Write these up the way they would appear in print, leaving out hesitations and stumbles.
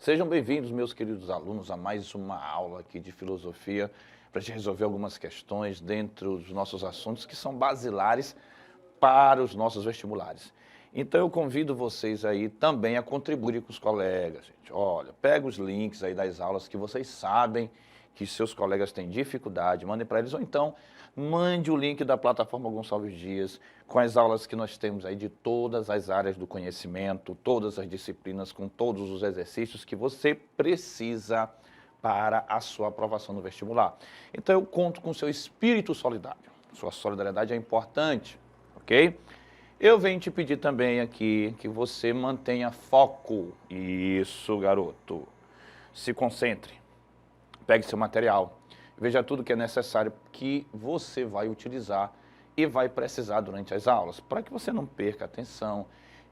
Sejam bem-vindos, meus queridos alunos, a mais uma aula aqui de filosofia para a gente resolver algumas questões dentro dos nossos assuntos que são basilares para os nossos vestibulares. Então eu convido vocês aí também a contribuir com os colegas, gente. Olha, pega os links aí das aulas que vocês sabem que seus colegas têm dificuldade, mandem para eles, ou então mande o link da plataforma Gonçalves Dias com as aulas que nós temos aí de todas as áreas do conhecimento, todas as disciplinas, com todos os exercícios que você precisa para a sua aprovação no vestibular. Então eu conto com o seu espírito solidário. Sua solidariedade é importante, ok? Eu venho te pedir também aqui que você mantenha foco. Isso, garoto. Se concentre. Pegue seu material. Veja tudo que é necessário que você vai utilizar e vai precisar durante as aulas, para que você não perca a atenção,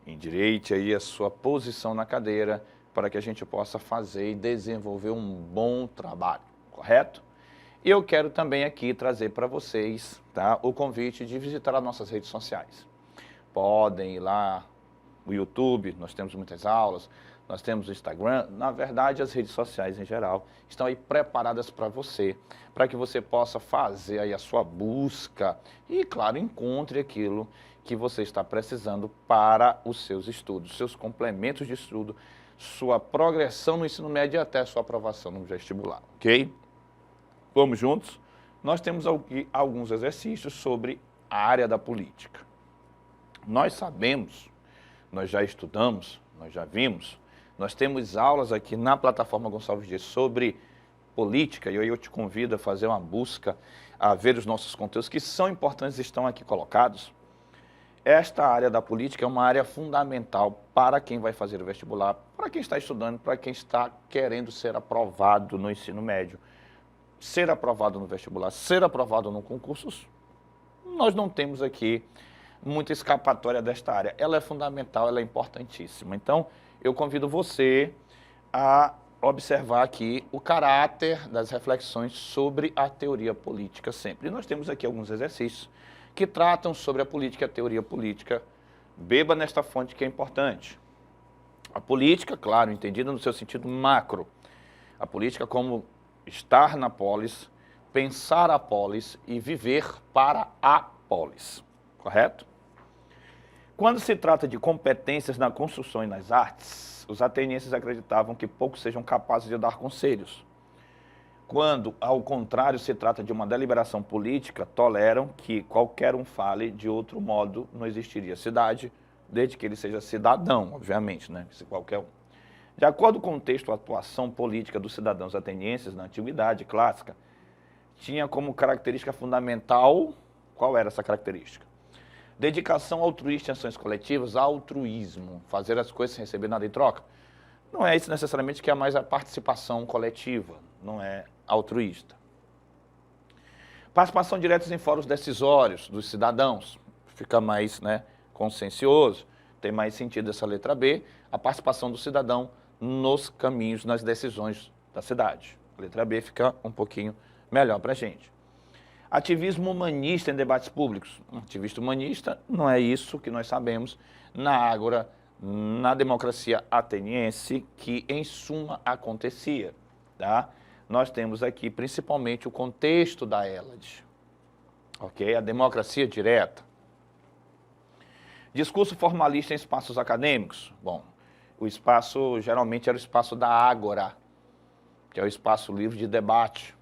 endireite aí a sua posição na cadeira, para que a gente possa fazer e desenvolver um bom trabalho, correto? E eu quero também aqui trazer para vocês, tá, o convite de visitar as nossas redes sociais. Podem ir lá no YouTube, nós temos muitas aulas, nós temos o Instagram, na verdade as redes sociais em geral estão aí preparadas para você, para que você possa fazer aí a sua busca e, claro, encontre aquilo que você está precisando para os seus estudos, seus complementos de estudo, sua progressão no ensino médio e até a sua aprovação no vestibular, ok? Vamos juntos? Nós temos aqui alguns exercícios sobre a área da política. Nós sabemos, nós já estudamos, nós já vimos, nós temos aulas aqui na plataforma Gonçalves Dias sobre política, e eu te convido a fazer uma busca, a ver os nossos conteúdos que são importantes e estão aqui colocados. Esta área da política é uma área fundamental para quem vai fazer o vestibular, para quem está estudando, para quem está querendo ser aprovado no ensino médio. Ser aprovado no vestibular, ser aprovado no concurso, nós não temos aqui muita escapatória desta área. Ela é fundamental, ela é importantíssima. Então, eu convido você a observar aqui o caráter das reflexões sobre a teoria política sempre. E nós temos aqui alguns exercícios que tratam sobre a política e a teoria política. Beba nesta fonte que é importante. A política, claro, entendida no seu sentido macro. A política como estar na polis, pensar a polis e viver para a polis. Correto? Quando se trata de competências na construção e nas artes, os atenienses acreditavam que poucos sejam capazes de dar conselhos. Quando, ao contrário, se trata de uma deliberação política, toleram que qualquer um fale, de outro modo não existiria cidade, desde que ele seja cidadão, obviamente, né? Se qualquer um. De acordo com o contexto, a atuação política dos cidadãos atenienses na antiguidade clássica tinha como característica fundamental, qual era essa característica? Dedicação altruísta em ações coletivas, altruísmo, fazer as coisas sem receber nada em troca. Não é isso necessariamente que é mais a participação coletiva, não é altruísta. Participação direta em fóruns decisórios dos cidadãos, fica mais, né, consciencioso, tem mais sentido essa letra B, a participação do cidadão nos caminhos, nas decisões da cidade. A letra B fica um pouquinho melhor para a gente. Ativismo humanista em debates públicos. Um ativista humanista não é isso que nós sabemos na Ágora, na democracia ateniense, que em suma acontecia. Tá? Nós temos aqui principalmente o contexto da Hélade. Ok? A democracia direta. Discurso formalista em espaços acadêmicos. Bom, o espaço geralmente era o espaço da Ágora, que é o espaço livre de debate.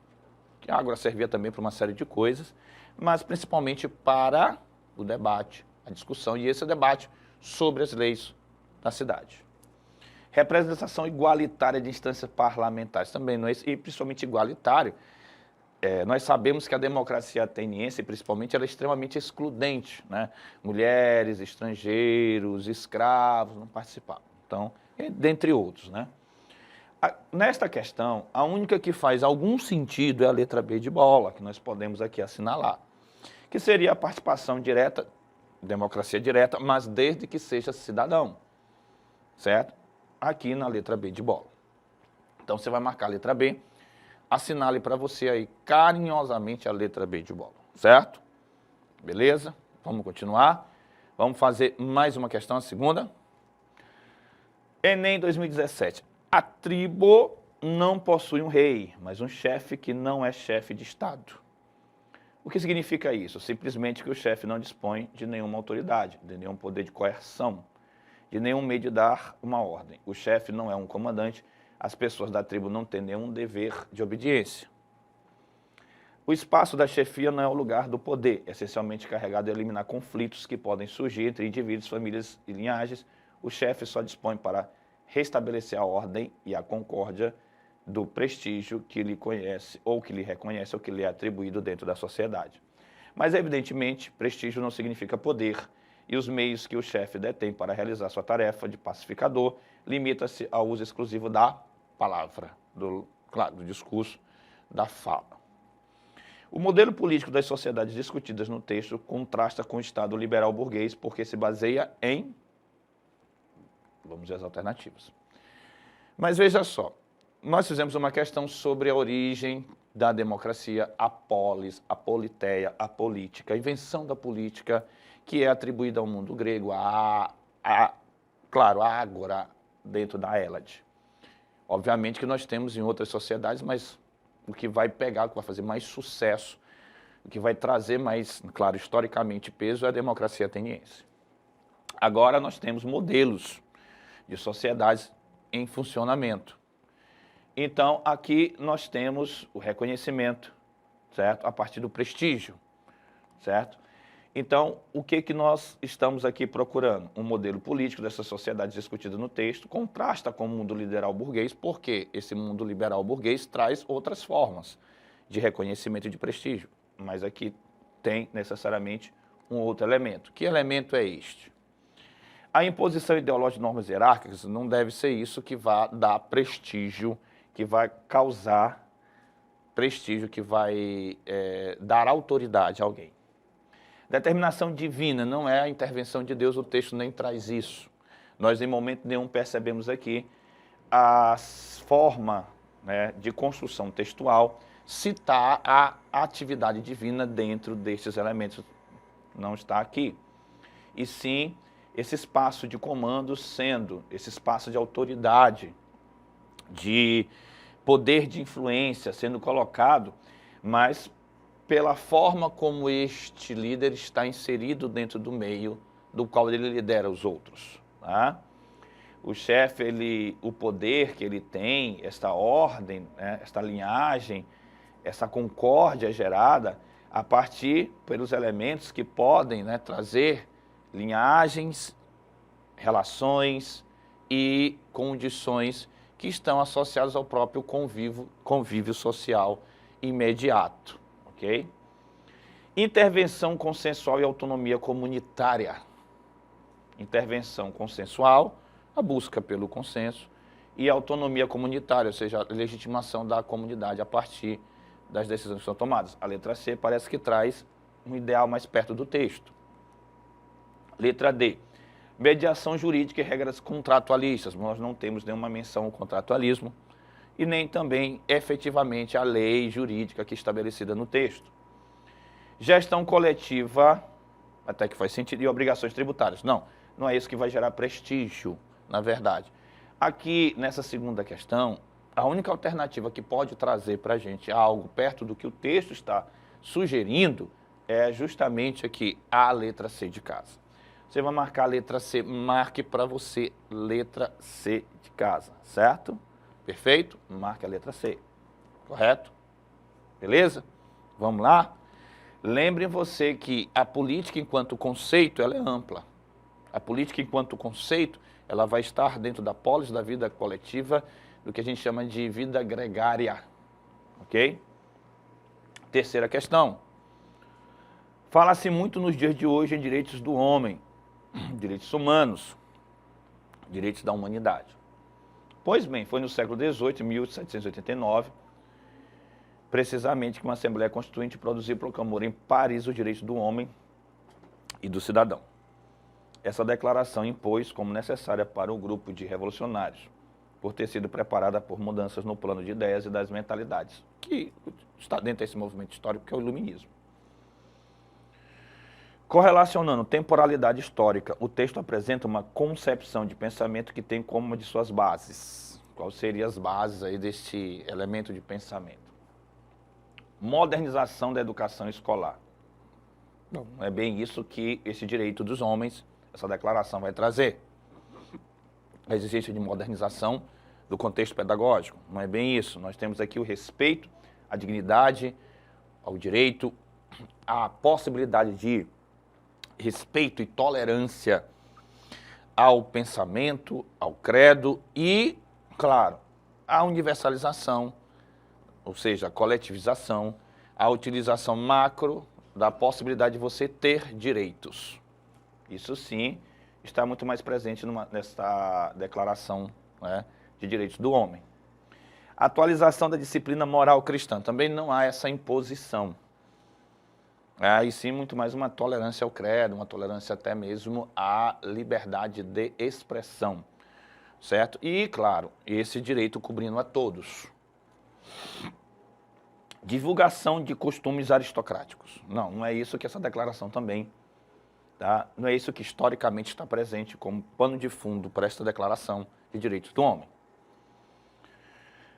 Que a Ágora servia também para uma série de coisas, mas principalmente para o debate, a discussão e esse debate sobre as leis da cidade. Representação igualitária de instâncias parlamentares também, não é isso? E principalmente igualitário. Nós sabemos que a democracia ateniense, principalmente, era extremamente excludente, né? Mulheres, estrangeiros, escravos não participavam. Então, dentre outros, né? Nesta questão, a única que faz algum sentido é a letra B de bola, que nós podemos aqui assinalar, que seria a participação direta, democracia direta, mas desde que seja cidadão, certo? Aqui na letra B de bola. Então, você vai marcar a letra B, assinale para você aí carinhosamente a letra B de bola, certo? Beleza? Vamos continuar. Vamos fazer mais uma questão, a segunda. Enem 2017. A tribo não possui um rei, mas um chefe que não é chefe de Estado. O que significa isso? Simplesmente que o chefe não dispõe de nenhuma autoridade, de nenhum poder de coerção, de nenhum meio de dar uma ordem. O chefe não é um comandante, as pessoas da tribo não têm nenhum dever de obediência. O espaço da chefia não é o lugar do poder, essencialmente carregado de eliminar conflitos que podem surgir entre indivíduos, famílias e linhagens. O chefe só dispõe para restabelecer a ordem e a concórdia do prestígio que lhe conhece, ou que lhe reconhece, ou que lhe é atribuído dentro da sociedade. Mas, evidentemente, prestígio não significa poder, e os meios que o chefe detém para realizar sua tarefa de pacificador limita-se ao uso exclusivo da palavra, do discurso, da fala. O modelo político das sociedades discutidas no texto contrasta com o Estado liberal burguês porque se baseia em... Vamos ver as alternativas. Mas veja só, nós fizemos uma questão sobre a origem da democracia, a polis, a politeia, a política, a invenção da política, que é atribuída ao mundo grego, claro, a ágora dentro da Hélade. Obviamente que nós temos em outras sociedades, mas o que vai pegar, o que vai fazer mais sucesso, o que vai trazer mais, claro, historicamente peso é a democracia ateniense. Agora nós temos modelos de sociedades em funcionamento. Então, aqui nós temos o reconhecimento, certo? A partir do prestígio, certo? Então, o que nós estamos aqui procurando? Um modelo político dessa sociedade discutida no texto contrasta com o mundo liberal burguês, porque esse mundo liberal burguês traz outras formas de reconhecimento e de prestígio. Mas aqui tem necessariamente um outro elemento. Que elemento é este? A imposição ideológica de normas hierárquicas não deve ser isso que vai dar prestígio, que vai causar prestígio, que vai dar autoridade a alguém. Determinação divina não é a intervenção de Deus, o texto nem traz isso. Nós, em momento nenhum, percebemos aqui a forma, né, de construção textual citar a atividade divina dentro destes elementos. Não está aqui. E sim, esse espaço de comando sendo esse espaço de autoridade, de poder de influência sendo colocado, mas pela forma como este líder está inserido dentro do meio do qual ele lidera os outros. Tá? O chefe, o poder que ele tem, esta ordem, né, esta linhagem, essa concórdia gerada a partir pelos elementos que podem, né, trazer linhagens, relações e condições que estão associadas ao próprio convívio social imediato. Okay? Intervenção consensual e autonomia comunitária. Intervenção consensual, a busca pelo consenso, e autonomia comunitária, ou seja, a legitimação da comunidade a partir das decisões que são tomadas. A letra C parece que traz um ideal mais perto do texto. Letra D. Mediação jurídica e regras contratualistas. Nós não temos nenhuma menção ao contratualismo e nem também efetivamente a lei jurídica que é estabelecida no texto. Gestão coletiva, até que faz sentido, e obrigações tributárias. Não é isso que vai gerar prestígio, na verdade. Aqui, nessa segunda questão, a única alternativa que pode trazer para a gente algo perto do que o texto está sugerindo é justamente aqui a letra C de casa. Você vai marcar a letra C, marque para você letra C de casa, certo? Perfeito? Marque a letra C, correto? Beleza? Vamos lá? Lembre você que a política enquanto conceito, ela é ampla. A política enquanto conceito, ela vai estar dentro da polis da vida coletiva, do que a gente chama de vida gregária, ok? Terceira questão. Fala-se muito nos dias de hoje em direitos do homem, direitos humanos, direitos da humanidade. Pois bem, foi no século XVIII, 1789, precisamente que uma Assembleia Constituinte produziu e proclamou em Paris os direitos do homem e do cidadão. Essa declaração impôs como necessária para o grupo de revolucionários, por ter sido preparada por mudanças no plano de ideias e das mentalidades, que está dentro desse movimento histórico que é o iluminismo. Correlacionando temporalidade histórica, o texto apresenta uma concepção de pensamento que tem como uma de suas bases Quais seriam as bases aí deste elemento de pensamento? Modernização da educação escolar. Não é bem isso que esse direito dos homens, essa declaração vai trazer. A exigência de modernização do contexto pedagógico. Não é bem isso. Nós temos aqui o respeito, a dignidade, ao direito, a possibilidade de respeito e tolerância ao pensamento, ao credo e, claro, a universalização, ou seja, a coletivização, a utilização macro da possibilidade de você ter direitos. Isso sim está muito mais presente nessa declaração, né, de direitos do homem. Atualização da disciplina moral cristã. Também não há essa imposição. E sim muito mais uma tolerância ao credo, uma tolerância até mesmo à liberdade de expressão. Certo? E, claro, esse direito cobrindo a todos. Divulgação de costumes aristocráticos. Não é isso que essa declaração também, tá? Não é isso que historicamente está presente como pano de fundo para esta declaração de direitos do homem.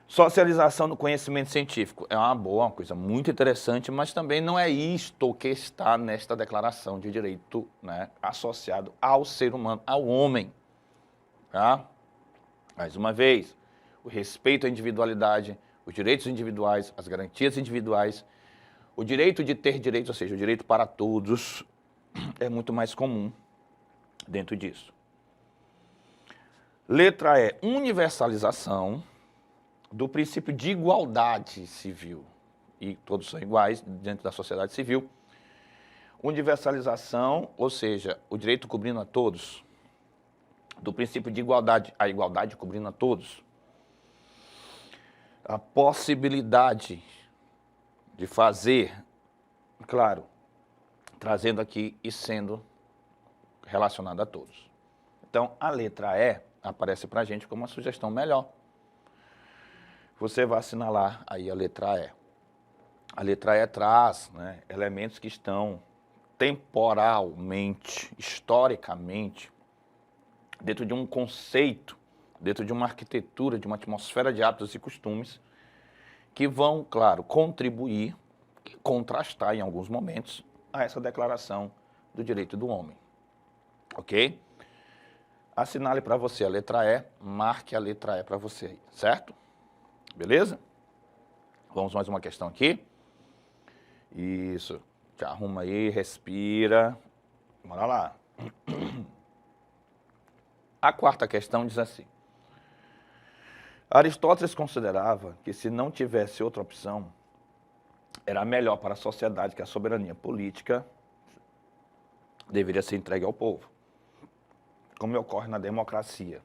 Socialização do conhecimento científico. É uma coisa muito interessante, mas também não é isto que está nesta declaração de direito, né, associado ao ser humano, ao homem. Tá? Mais uma vez, o respeito à individualidade, os direitos individuais, as garantias individuais, o direito de ter direitos, ou seja, o direito para todos, é muito mais comum dentro disso. Letra E, universalização do princípio de igualdade civil. E todos são iguais dentro da sociedade civil. Universalização, ou seja, o direito cobrindo a todos. Do princípio de igualdade, a igualdade cobrindo a todos. A possibilidade de fazer, claro, trazendo aqui e sendo relacionado a todos. Então, a letra E aparece para a gente como uma sugestão melhor. Você vai assinalar aí a letra E. A letra E traz, né, elementos que estão temporalmente, historicamente, dentro de um conceito, dentro de uma arquitetura, de uma atmosfera de hábitos e costumes, que vão, claro, contribuir e contrastar em alguns momentos a essa declaração do direito do homem. Ok? Assinale para você a letra E, marque a letra E para você aí, certo? Beleza? Vamos mais uma questão aqui. Isso. Te arruma aí, respira. Bora lá. A quarta questão diz assim. Aristóteles considerava que se não tivesse outra opção, era melhor para a sociedade que a soberania política deveria ser entregue ao povo, como ocorre na democracia,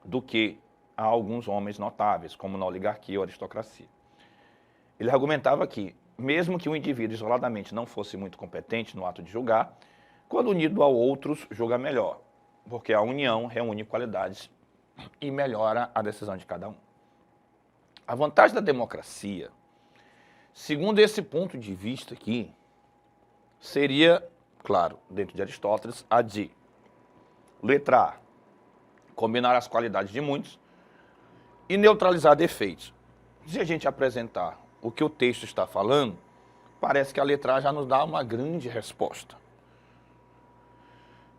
do que a alguns homens notáveis, como na oligarquia ou aristocracia. Ele argumentava que, mesmo que o indivíduo isoladamente não fosse muito competente no ato de julgar, quando unido a outros, julga melhor, porque a união reúne qualidades e melhora a decisão de cada um. A vantagem da democracia, segundo esse ponto de vista aqui, seria, claro, dentro de Aristóteles, a de letra A, combinar as qualidades de muitos e neutralizar defeitos. Se a gente apresentar o que o texto está falando, parece que a letra A já nos dá uma grande resposta.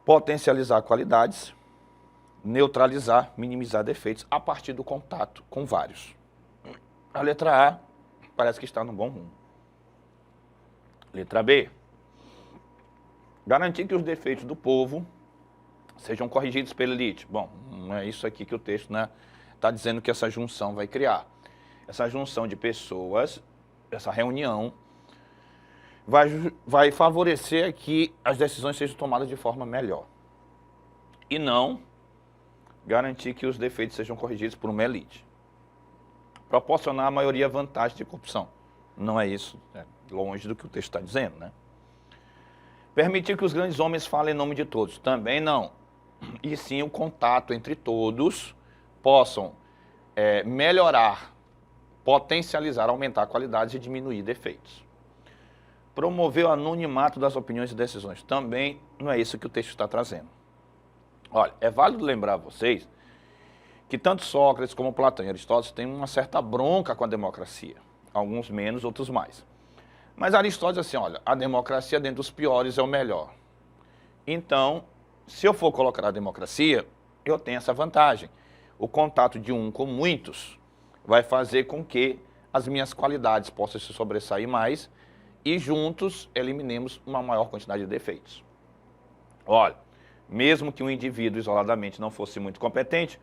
Potencializar qualidades, neutralizar, minimizar defeitos a partir do contato com vários. A letra A parece que está no bom rumo. Letra B. Garantir que os defeitos do povo sejam corrigidos pela elite. Bom, não é isso aqui que o texto, né, está dizendo que essa junção vai criar. Essa junção de pessoas, essa reunião, vai favorecer que as decisões sejam tomadas de forma melhor. E não garantir que os defeitos sejam corrigidos por uma elite. Proporcionar a maioria vantagem de corrupção. Não é isso, longe do que o texto está dizendo, né? Permitir que os grandes homens falem em nome de todos. Também não. E sim o contato entre todos possam melhorar, potencializar, aumentar qualidades e diminuir defeitos. Promover o anonimato das opiniões e decisões. Também não é isso que o texto está trazendo. Olha, é válido lembrar a vocês que tanto Sócrates como Platão e Aristóteles têm uma certa bronca com a democracia. Alguns menos, outros mais. Mas Aristóteles assim, olha, a democracia dentro dos piores é o melhor. Então, se eu for colocar a democracia, eu tenho essa vantagem. O contato de um com muitos vai fazer com que as minhas qualidades possam se sobressair mais e juntos eliminemos uma maior quantidade de defeitos. Olha, mesmo que um indivíduo isoladamente não fosse muito competente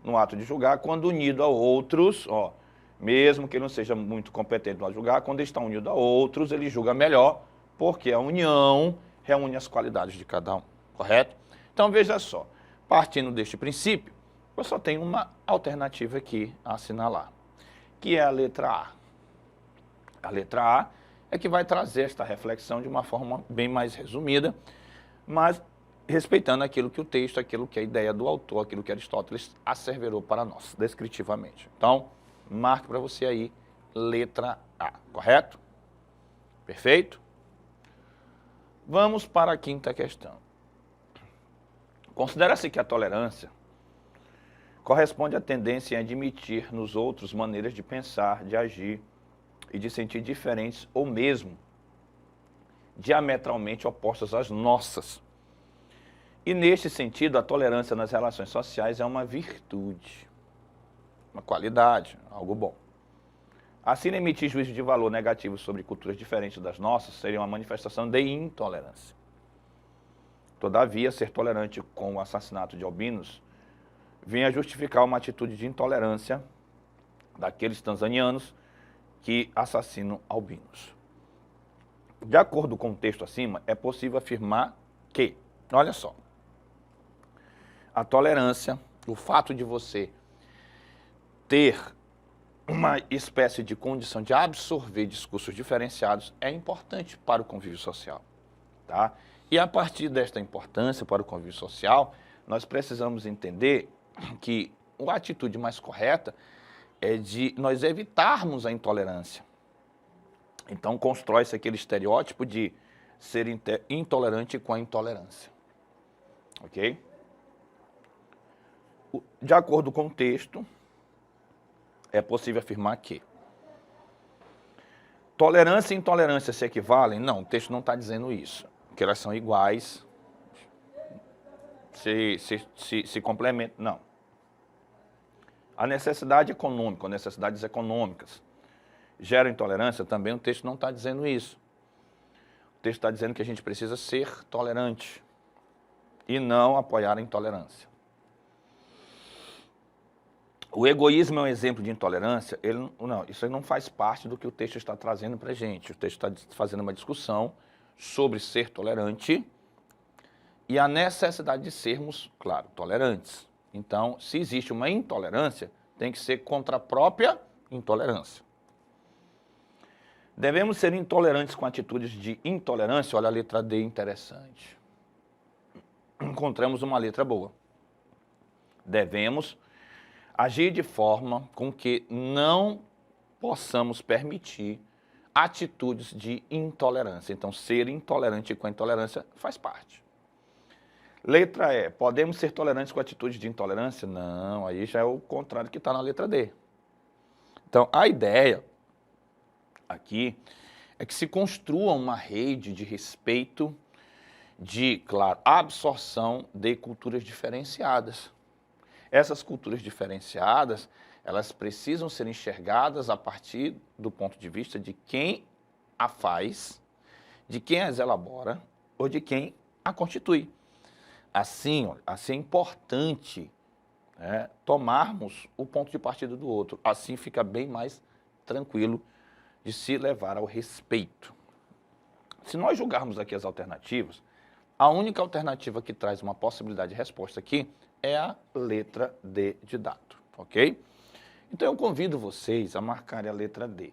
no ato de julgar, quando unido a outros, mesmo que ele não seja muito competente no ato de julgar, quando ele está unido a outros, ele julga melhor, porque a união reúne as qualidades de cada um, correto? Então veja só, partindo deste princípio, eu só tenho uma alternativa aqui a assinalar, que é a letra A. A letra A é que vai trazer esta reflexão de uma forma bem mais resumida, mas respeitando aquilo que o texto, aquilo que a ideia do autor, aquilo que Aristóteles asseverou para nós, descritivamente. Então, marque para você aí, letra A, correto? Perfeito? Vamos para a quinta questão. Considera-se que a tolerância corresponde à tendência em admitir nos outros maneiras de pensar, de agir e de sentir diferentes ou mesmo diametralmente opostas às nossas. E neste sentido, a tolerância nas relações sociais é uma virtude, uma qualidade, algo bom. Assim, emitir juízo de valor negativo sobre culturas diferentes das nossas seria uma manifestação de intolerância. Todavia, ser tolerante com o assassinato de albinos vem a justificar uma atitude de intolerância daqueles tanzanianos que assassinam albinos. De acordo com o texto acima, é possível afirmar que, olha só, a tolerância, o fato de você ter uma espécie de condição de absorver discursos diferenciados é importante para o convívio social, tá? E a partir desta importância para o convívio social, nós precisamos entender que a atitude mais correta é de nós evitarmos a intolerância. Então, constrói-se aquele estereótipo de ser intolerante com a intolerância. Ok? De acordo com o texto, é possível afirmar que tolerância e intolerância se equivalem? Não, o texto não está dizendo isso. Que elas são iguais, se complementam, não. A necessidade econômica, ou necessidades econômicas geram intolerância? Também o texto não está dizendo isso. O texto está dizendo que a gente precisa ser tolerante e não apoiar a intolerância. O egoísmo é um exemplo de intolerância? Isso aí não faz parte do que o texto está trazendo para a gente. O texto está fazendo uma discussão sobre ser tolerante e a necessidade de sermos, claro, tolerantes. Então, se existe uma intolerância, tem que ser contra a própria intolerância. Devemos ser intolerantes com atitudes de intolerância? Olha a letra D, interessante. Encontramos uma letra boa. Devemos agir de forma com que não possamos permitir atitudes de intolerância. Então, ser intolerante com a intolerância faz parte. Letra E, podemos ser tolerantes com atitudes de intolerância? Não, aí já é o contrário que está na letra D. Então, a ideia aqui é que se construa uma rede de respeito, de, claro, absorção de culturas diferenciadas. Essas culturas diferenciadas, elas precisam ser enxergadas a partir do ponto de vista de quem a faz, de quem as elabora ou de quem a constitui. Assim é importante tomarmos o ponto de partida do outro. Assim fica bem mais tranquilo de se levar ao respeito. Se nós julgarmos aqui as alternativas, a única alternativa que traz uma possibilidade de resposta aqui é a letra D de dado, ok? Então eu convido vocês a marcarem a letra D.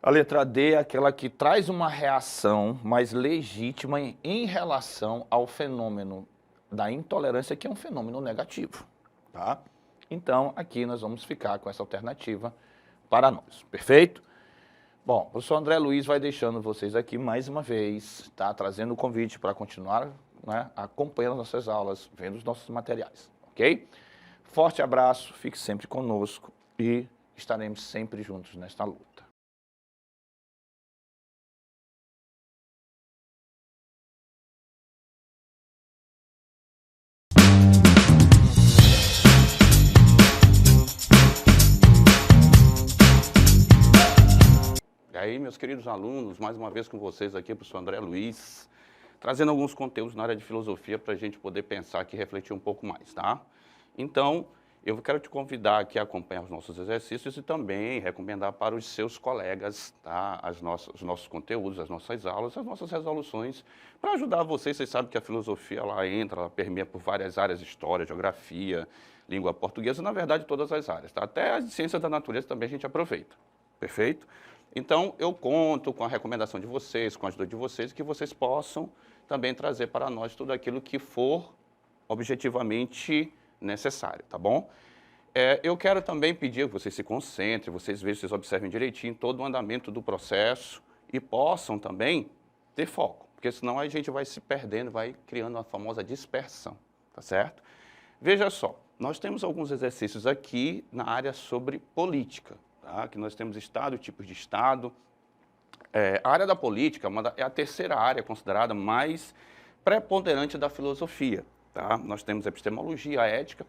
A letra D é aquela que traz uma reação mais legítima em relação ao fenômeno da intolerância, que é um fenômeno negativo, tá? Então, aqui nós vamos ficar com essa alternativa para nós, perfeito? Bom, o professor André Luiz vai deixando vocês aqui mais uma vez, tá? Trazendo o convite para continuar acompanhando nossas aulas, vendo os nossos materiais, ok? Forte abraço, fique sempre conosco e estaremos sempre juntos nesta luta. E aí, meus queridos alunos, mais uma vez com vocês aqui, professor André Luiz, trazendo alguns conteúdos na área de filosofia para a gente poder pensar aqui e refletir um pouco mais, tá? Então, eu quero te convidar aqui a acompanhar os nossos exercícios e também recomendar para os seus colegas, tá? Os nossos conteúdos, as nossas aulas, as nossas resoluções, para ajudar vocês. Vocês sabem que a filosofia, ela permeia por várias áreas, história, geografia, língua portuguesa, na verdade, todas as áreas, tá? Até as ciências da natureza também a gente aproveita, perfeito? Então, eu conto com a recomendação de vocês, com a ajuda de vocês, que vocês possam também trazer para nós tudo aquilo que for objetivamente necessário, tá bom? Eu quero também pedir que vocês se concentrem, vocês vejam, vocês observem direitinho todo o andamento do processo e possam também ter foco, porque senão a gente vai se perdendo, vai criando a famosa dispersão, tá certo? Veja só, nós temos alguns exercícios aqui na área sobre política, tá? Que nós temos Estado, tipos de Estado. A área da política é a terceira área considerada mais preponderante da filosofia, tá? Nós temos a epistemologia, a ética,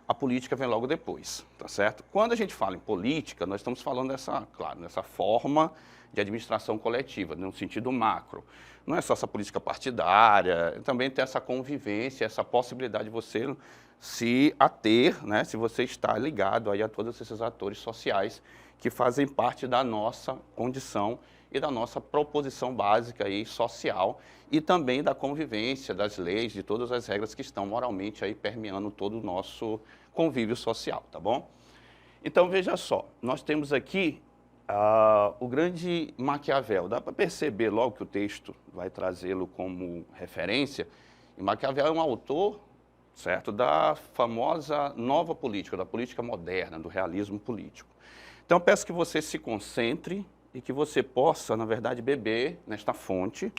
a política vem logo depois, tá certo? Quando a gente fala em política, nós estamos falando nessa forma de administração coletiva, no sentido macro. Não é só essa política partidária, também tem essa convivência, essa possibilidade de você se ater, né, se você está ligado aí a todos esses atores sociais que fazem parte da nossa condição e da nossa proposição básica aí social e também da convivência, das leis, de todas as regras que estão moralmente aí permeando todo o nosso convívio social, tá bom? Então, veja só, nós temos aqui o grande Maquiavel. Dá para perceber logo que o texto vai trazê-lo como referência. E Maquiavel é um autor, certo, da famosa nova política, da política moderna, do realismo político. Então, peço que você se concentre e que você possa, na verdade, beber nesta fonte,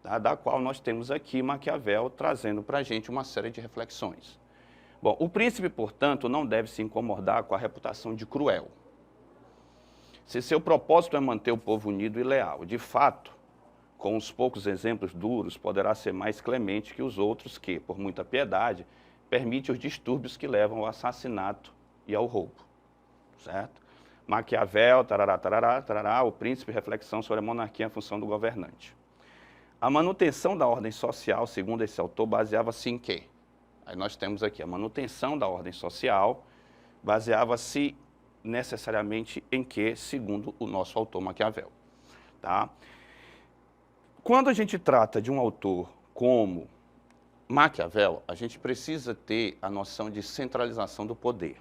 tá, da qual nós temos aqui Maquiavel trazendo para a gente uma série de reflexões. Bom, o príncipe, portanto, não deve se incomodar com a reputação de cruel. Se seu propósito é manter o povo unido e leal, de fato, com os poucos exemplos duros, poderá ser mais clemente que os outros que, por muita piedade, permite os distúrbios que levam ao assassinato e ao roubo, certo? Maquiavel, tarará, tarará, tarará, o príncipe, reflexão sobre a monarquia e a função do governante. A manutenção da ordem social, segundo esse autor, baseava-se em quê? Aí nós temos aqui, a manutenção da ordem social baseava-se necessariamente em quê, segundo o nosso autor Maquiavel, tá? Quando a gente trata de um autor como Maquiavel, a gente precisa ter a noção de centralização do poder,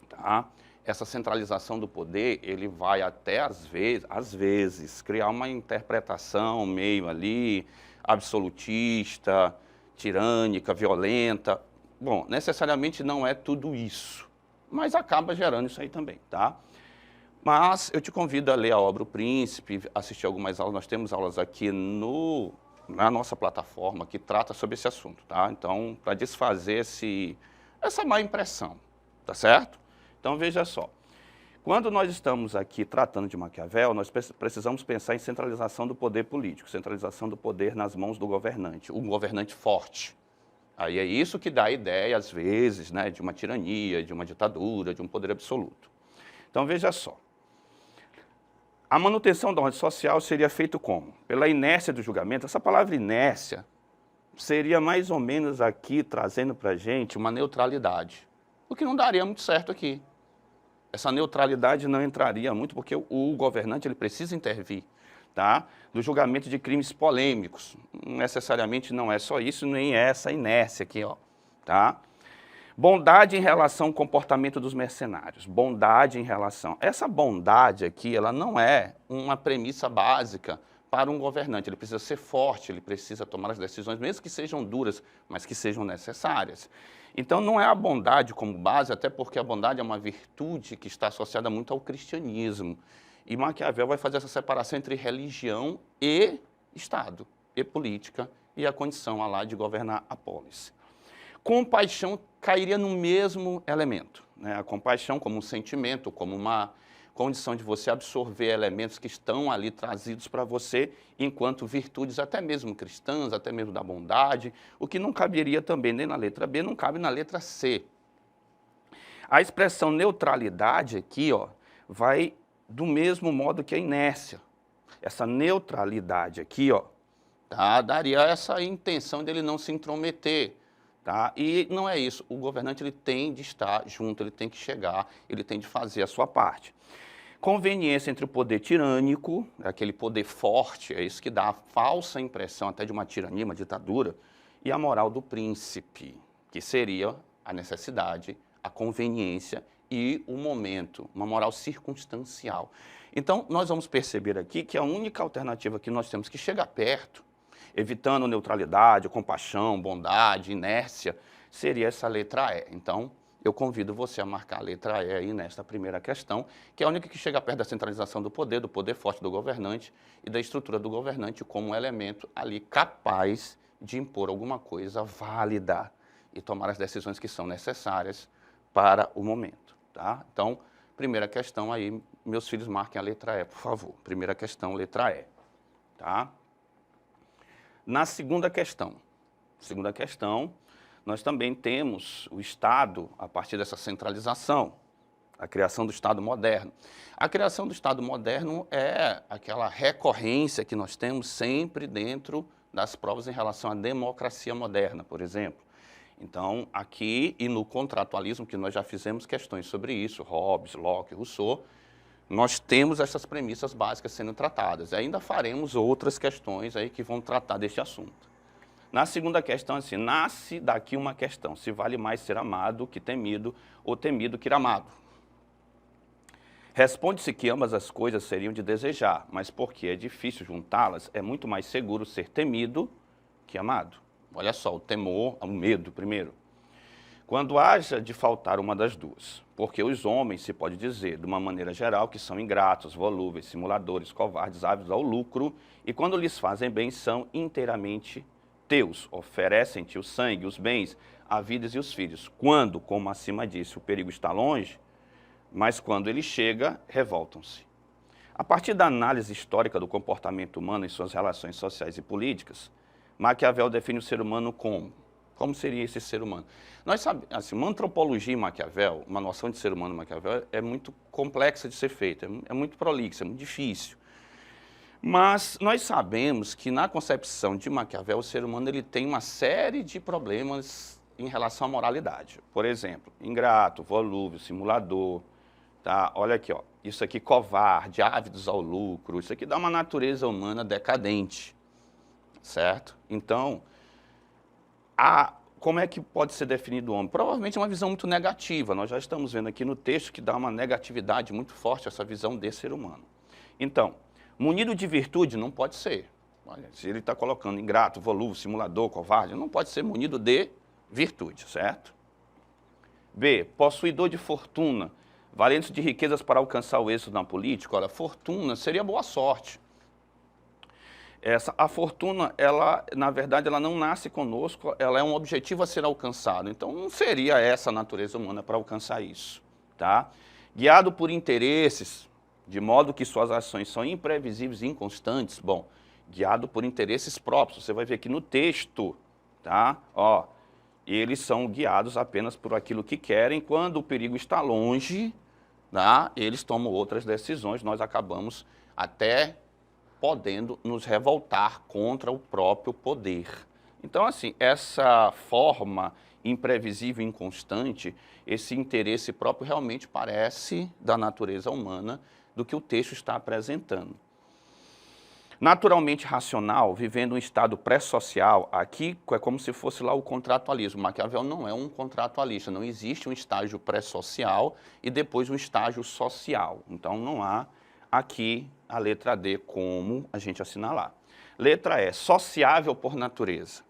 tá? Essa centralização do poder, ele vai até, às vezes, criar uma interpretação meio ali absolutista, tirânica, violenta. Bom, necessariamente não é tudo isso, mas acaba gerando isso aí também, tá? Mas eu te convido a ler a obra O Príncipe, assistir algumas aulas. Nós temos aulas aqui na nossa plataforma que trata sobre esse assunto, tá? Então, para desfazer essa má impressão, tá certo? Então, veja só, quando nós estamos aqui tratando de Maquiavel, nós precisamos pensar em centralização do poder político, centralização do poder nas mãos do governante, um governante forte. Aí é isso que dá a ideia, às vezes, né, de uma tirania, de uma ditadura, de um poder absoluto. Então, veja só, a manutenção da ordem social seria feita como? Pela inércia do julgamento. Essa palavra inércia seria mais ou menos aqui trazendo para a gente uma neutralidade, o que não daria muito certo aqui. Essa neutralidade não entraria muito, porque o governante ele precisa intervir, tá? Do julgamento de crimes polêmicos. Necessariamente não é só isso, nem é essa inércia aqui, ó, tá? Bondade em relação ao comportamento dos mercenários. Bondade em relação... Essa bondade aqui, ela não é uma premissa básica para um governante. Ele precisa ser forte, ele precisa tomar as decisões, mesmo que sejam duras, mas que sejam necessárias. Então, não é a bondade como base, até porque a bondade é uma virtude que está associada muito ao cristianismo. E Maquiavel vai fazer essa separação entre religião e Estado, e política, e a condição lá de governar a polis. Compaixão cairia no mesmo elemento, né? A compaixão como um sentimento, como uma condição de você absorver elementos que estão ali trazidos para você enquanto virtudes até mesmo cristãs, até mesmo da bondade, o que não caberia também nem na letra B, não cabe na letra C. A expressão neutralidade aqui, ó, vai do mesmo modo que a inércia. Essa neutralidade aqui, ó, tá, daria essa intenção dele não se intrometer. Tá? E não é isso, o governante ele tem de estar junto, ele tem que chegar, ele tem de fazer a sua parte. Conveniência entre o poder tirânico, aquele poder forte, é isso que dá a falsa impressão até de uma tirania, uma ditadura, e a moral do príncipe, que seria a necessidade, a conveniência e o momento, uma moral circunstancial. Então, nós vamos perceber aqui que a única alternativa que nós temos que chegar perto, evitando neutralidade, compaixão, bondade, inércia, seria essa letra E. Então, eu convido você a marcar a letra E aí nesta primeira questão, que é a única que chega perto da centralização do poder forte do governante e da estrutura do governante como um elemento ali capaz de impor alguma coisa válida e tomar as decisões que são necessárias para o momento, tá? Então, primeira questão aí, meus filhos marquem a letra E, por favor. Primeira questão, letra E, tá? Na segunda questão, nós também temos o Estado a partir dessa centralização, a criação do Estado moderno. A criação do Estado moderno é aquela recorrência que nós temos sempre dentro das provas em relação à democracia moderna, por exemplo. Então, aqui e no contratualismo, que nós já fizemos questões sobre isso, Hobbes, Locke, Rousseau, nós temos essas premissas básicas sendo tratadas. E ainda faremos outras questões aí que vão tratar deste assunto. Na segunda questão, assim, nasce daqui uma questão, se vale mais ser amado que temido, ou temido que ir amado. Responde-se que ambas as coisas seriam de desejar, mas porque é difícil juntá-las, é muito mais seguro ser temido que amado. Olha só, o temor, o medo primeiro. Quando haja de faltar uma das duas, porque os homens, se pode dizer, de uma maneira geral, que são ingratos, volúveis, simuladores, covardes, ávidos ao lucro, e quando lhes fazem bem, são inteiramente teus, oferecem-te o sangue, os bens, a vidas e os filhos. Quando, como acima disse, o perigo está longe, mas quando ele chega, revoltam-se. A partir da análise histórica do comportamento humano em suas relações sociais e políticas, Maquiavel define o ser humano como? Como seria esse ser humano? Nós sabemos, assim, uma antropologia em Maquiavel, uma noção de ser humano em Maquiavel é muito complexa de ser feita, é muito prolixa, é muito difícil. Mas nós sabemos que na concepção de Maquiavel, o ser humano ele tem uma série de problemas em relação à moralidade. Por exemplo, ingrato, volúvel, simulador, tá? Olha aqui, ó, isso aqui covarde, ávidos ao lucro, isso aqui dá uma natureza humana decadente, certo? Então, como é que pode ser definido o homem? Provavelmente é uma visão muito negativa, nós já estamos vendo aqui no texto que dá uma negatividade muito forte essa visão desse ser humano. Então, munido de virtude não pode ser. Olha, se ele está colocando ingrato, volúvel, simulador, covarde, não pode ser munido de virtude, certo? B, possuidor de fortuna, valente de riquezas para alcançar o êxito na política. Olha, fortuna seria boa sorte. A fortuna, ela, na verdade, ela não nasce conosco, ela é um objetivo a ser alcançado. Então, não seria essa a natureza humana para alcançar isso, tá? Guiado por interesses, de modo que suas ações são imprevisíveis e inconstantes. Bom, guiado por interesses próprios. Você vai ver aqui no texto, tá? Ó, eles são guiados apenas por aquilo que querem. Quando o perigo está longe, tá? Eles tomam outras decisões. Nós acabamos até podendo nos revoltar contra o próprio poder. Então, assim, essa forma imprevisível e inconstante, esse interesse próprio realmente parece da natureza humana do que o texto está apresentando. Naturalmente racional, vivendo um estado pré-social, aqui é como se fosse lá o contratualismo. Maquiavel não é um contratualista, não existe um estágio pré-social e depois um estágio social. Então, não há aqui a letra D como a gente assinalar. Letra E, sociável por natureza,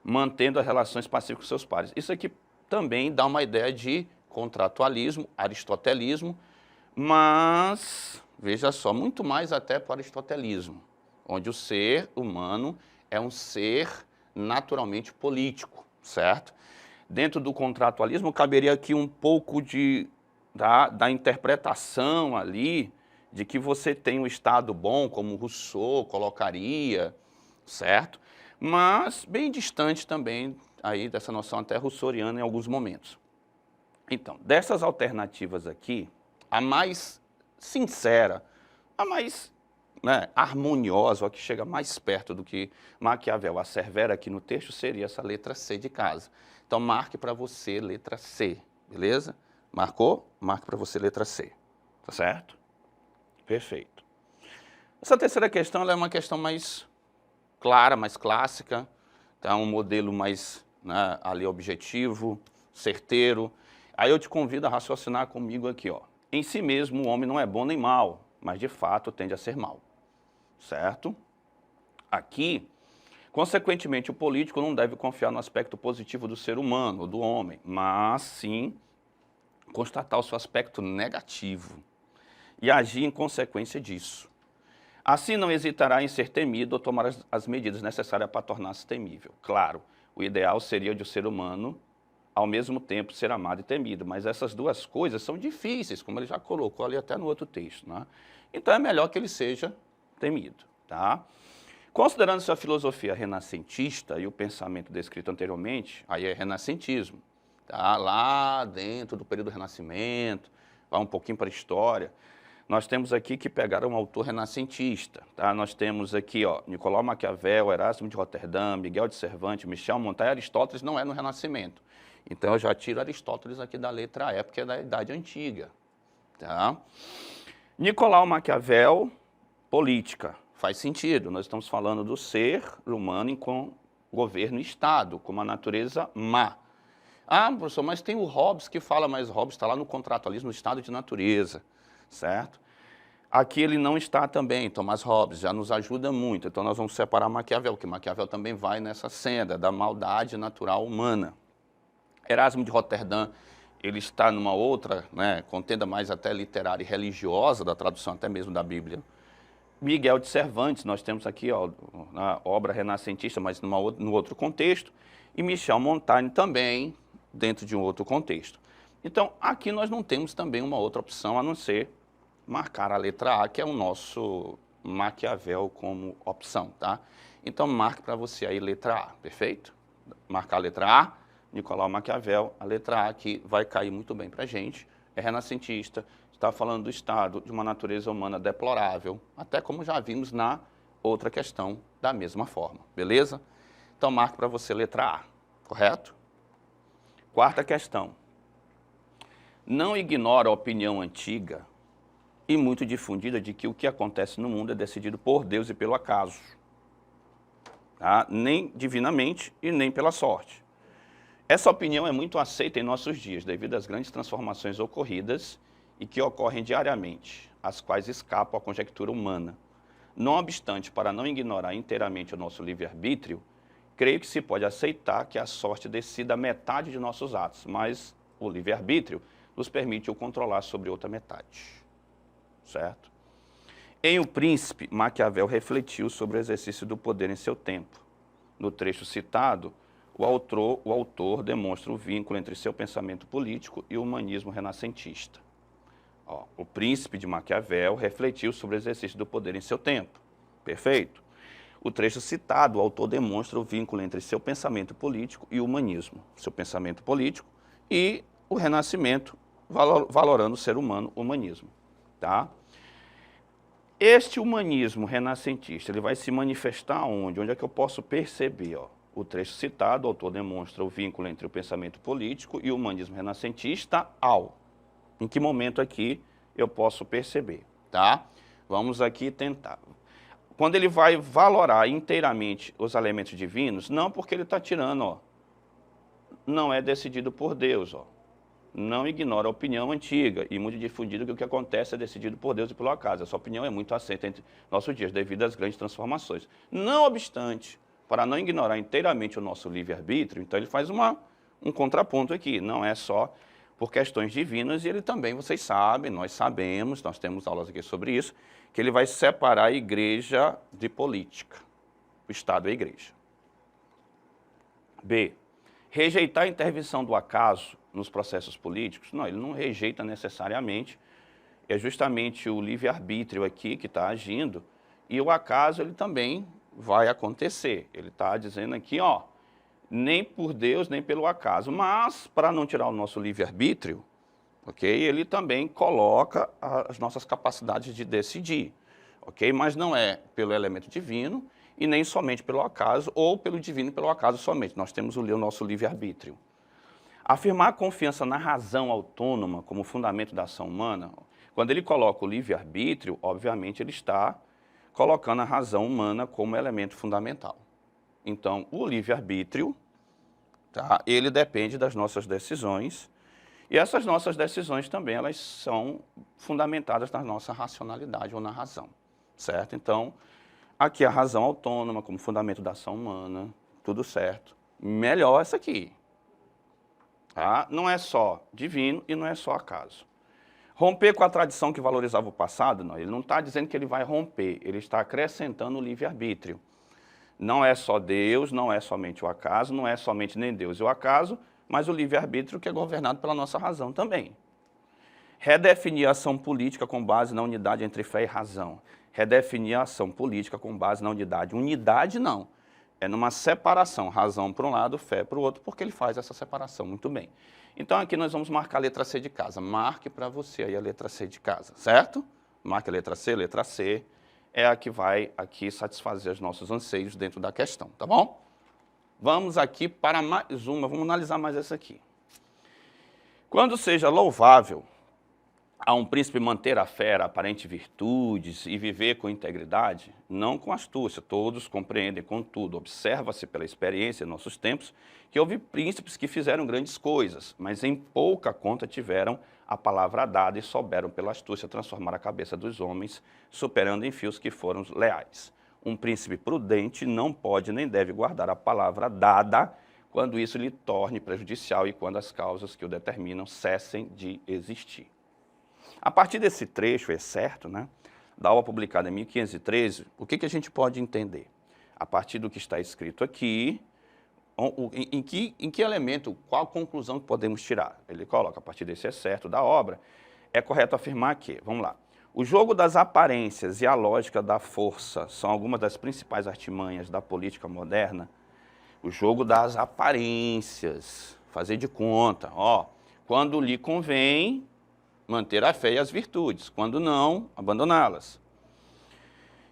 mantendo as relações pacíficas com seus pares. Isso aqui também dá uma ideia de contratualismo, aristotelismo, mas, veja só, muito mais até para o aristotelismo, onde o ser humano é um ser naturalmente político, certo? dentro do contratualismo, caberia aqui um pouco da interpretação ali, de que você tem um Estado bom, como Rousseau colocaria, certo? Mas bem distante também aí dessa noção até rousseauiana em alguns momentos. Então, dessas alternativas aqui, a mais sincera, a mais harmoniosa, a que chega mais perto do que Maquiavel assevera aqui no texto, seria essa letra C de casa. Então, marque para você letra C, beleza? Marcou? Marque para você letra C, tá certo? Perfeito. Essa terceira questão ela é uma questão mais clara, mais clássica, tá? Um modelo mais ali objetivo, certeiro. Aí eu te convido a raciocinar comigo aqui, ó. Em si mesmo, o homem não é bom nem mal, mas de fato tende a ser mal, certo? Aqui, consequentemente, o político não deve confiar no aspecto positivo do ser humano, do homem, mas sim constatar o seu aspecto negativo e agir em consequência disso. Assim não hesitará em ser temido ou tomar as medidas necessárias para tornar-se temível. Claro, o ideal seria de o ser humano, ao mesmo tempo, ser amado e temido, mas essas duas coisas são difíceis, como ele já colocou ali até no outro texto, né? Então é melhor que ele seja temido, tá? Considerando-se a filosofia renascentista e o pensamento descrito anteriormente, aí é renascentismo, tá? Lá dentro do período do Renascimento, vai um pouquinho para a história. Nós temos aqui que pegaram um autor renascentista, tá? Nós temos aqui, ó, Nicolau Maquiavel, Erasmo de Roterdã, Miguel de Cervantes, Michel Montaigne. Aristóteles não é no Renascimento. Então eu já tiro Aristóteles aqui da letra E, porque é da Idade Antiga, tá? Nicolau Maquiavel, política, faz sentido. Nós estamos falando do ser humano com governo e Estado, com uma natureza má. Ah, professor, mas tem o Hobbes que fala, mas Hobbes está lá no contratualismo, no estado de natureza, certo? Aqui ele não está também, Thomas Hobbes já nos ajuda muito, então nós vamos separar Maquiavel, que Maquiavel também vai nessa senda da maldade natural humana. Erasmo de Roterdã, ele está numa outra, contenda mais até literária e religiosa, da tradução até mesmo da Bíblia. Miguel de Cervantes, nós temos aqui ó, na obra renascentista, mas no outro contexto, e Michel Montaigne também, dentro de um outro contexto. Então, aqui nós não temos também uma outra opção a não ser marcar a letra A, que é o nosso Maquiavel como opção, tá? Então, marque para você aí letra A, perfeito? Marcar a letra A, Nicolau Maquiavel, a letra A que vai cair muito bem para a gente, é renascentista, está falando do estado de uma natureza humana deplorável, até como já vimos na outra questão da mesma forma, beleza? Então, marque para você letra A, correto? Quarta questão. Não ignora a opinião antiga e muito difundida de que o que acontece no mundo é decidido por Deus e pelo acaso, tá? Nem divinamente e nem pela sorte. Essa opinião é muito aceita em nossos dias, devido às grandes transformações ocorridas e que ocorrem diariamente, as quais escapam à conjectura humana. Não obstante, para não ignorar inteiramente o nosso livre-arbítrio, creio que se pode aceitar que a sorte decida metade de nossos atos, mas o livre-arbítrio nos permite o controlar sobre outra metade, certo? Em O Príncipe, Maquiavel refletiu sobre o exercício do poder em seu tempo. No trecho citado, o autor demonstra o vínculo entre seu pensamento político e o humanismo renascentista. Ó, o Príncipe de Maquiavel refletiu sobre o exercício do poder em seu tempo. Perfeito? O trecho citado, o autor demonstra o vínculo entre seu pensamento político e o humanismo. Seu pensamento político e o Renascimento, valorando o ser humano, o humanismo. Tá? Este humanismo renascentista, ele vai se manifestar onde? Onde é que eu posso perceber? Ó? O trecho citado, o autor demonstra o vínculo entre o pensamento político e o humanismo renascentista Em que momento aqui eu posso perceber? Tá? Vamos aqui tentar. Quando ele vai valorar inteiramente os elementos divinos, não porque ele está tirando, ó, não é decidido por Deus, ó. Não ignora a opinião antiga e muito difundida que o que acontece é decidido por Deus e pelo acaso. Essa opinião é muito aceita entre nossos dias, devido às grandes transformações. Não obstante, para não ignorar inteiramente o nosso livre-arbítrio, então ele faz um contraponto aqui, não é só por questões divinas, e ele também, vocês sabem, nós sabemos, nós temos aulas aqui sobre isso, que ele vai separar a igreja de política, o Estado e a igreja. B. Rejeitar a intervenção do acaso nos processos políticos? Não, ele não rejeita necessariamente, é justamente o livre-arbítrio aqui que está agindo, e o acaso ele também vai acontecer. Ele está dizendo aqui, ó, nem por Deus, nem pelo acaso, mas para não tirar o nosso livre-arbítrio, ok? Ele também coloca as nossas capacidades de decidir, ok? Mas não é pelo elemento divino e nem somente pelo acaso, ou pelo divino e pelo acaso somente. Nós temos o nosso livre-arbítrio. Afirmar a confiança na razão autônoma como fundamento da ação humana, quando ele coloca o livre-arbítrio, obviamente ele está colocando a razão humana como elemento fundamental. Então, o livre-arbítrio, tá, ele depende das nossas decisões, e essas nossas decisões também elas são fundamentadas na nossa racionalidade ou na razão, certo? Então, aqui a razão autônoma como fundamento da ação humana, tudo certo. Melhor essa aqui. Tá? Não é só divino e não é só acaso. Romper com a tradição que valorizava o passado, não, ele não está dizendo que ele vai romper, ele está acrescentando o livre-arbítrio. Não é só Deus, não é somente o acaso, não é somente nem Deus e o acaso, mas o livre-arbítrio que é governado pela nossa razão também. Redefinir a ação política com base na unidade entre fé e razão. Redefinir a ação política com base na unidade. Unidade não, é numa separação, razão para um lado, fé para o outro, porque ele faz essa separação muito bem. Então aqui nós vamos marcar a letra C de casa. Marque para você aí a letra C de casa, certo? Marque a letra C é a que vai aqui satisfazer os nossos anseios dentro da questão, tá bom? Vamos aqui para mais uma, vamos analisar mais essa aqui. Quando seja louvável a um príncipe manter a fé, a aparente virtudes e viver com integridade, não com astúcia, todos compreendem, contudo, observa-se pela experiência em nossos tempos, que houve príncipes que fizeram grandes coisas, mas em pouca conta tiveram a palavra dada e souberam pela astúcia transformar a cabeça dos homens, superando em fios que foram leais. Um príncipe prudente não pode nem deve guardar a palavra dada quando isso lhe torne prejudicial e quando as causas que o determinam cessem de existir. A partir desse trecho, é certo, né, da obra publicada em 1513, o que a gente pode entender? A partir do que está escrito aqui, em que elemento, qual conclusão que podemos tirar? Ele coloca, a partir desse é certo da obra, é correto afirmar que, vamos lá, o jogo das aparências e a lógica da força são algumas das principais artimanhas da política moderna. O jogo das aparências, fazer de conta, ó, quando lhe convém, manter a fé e as virtudes, quando não, abandoná-las.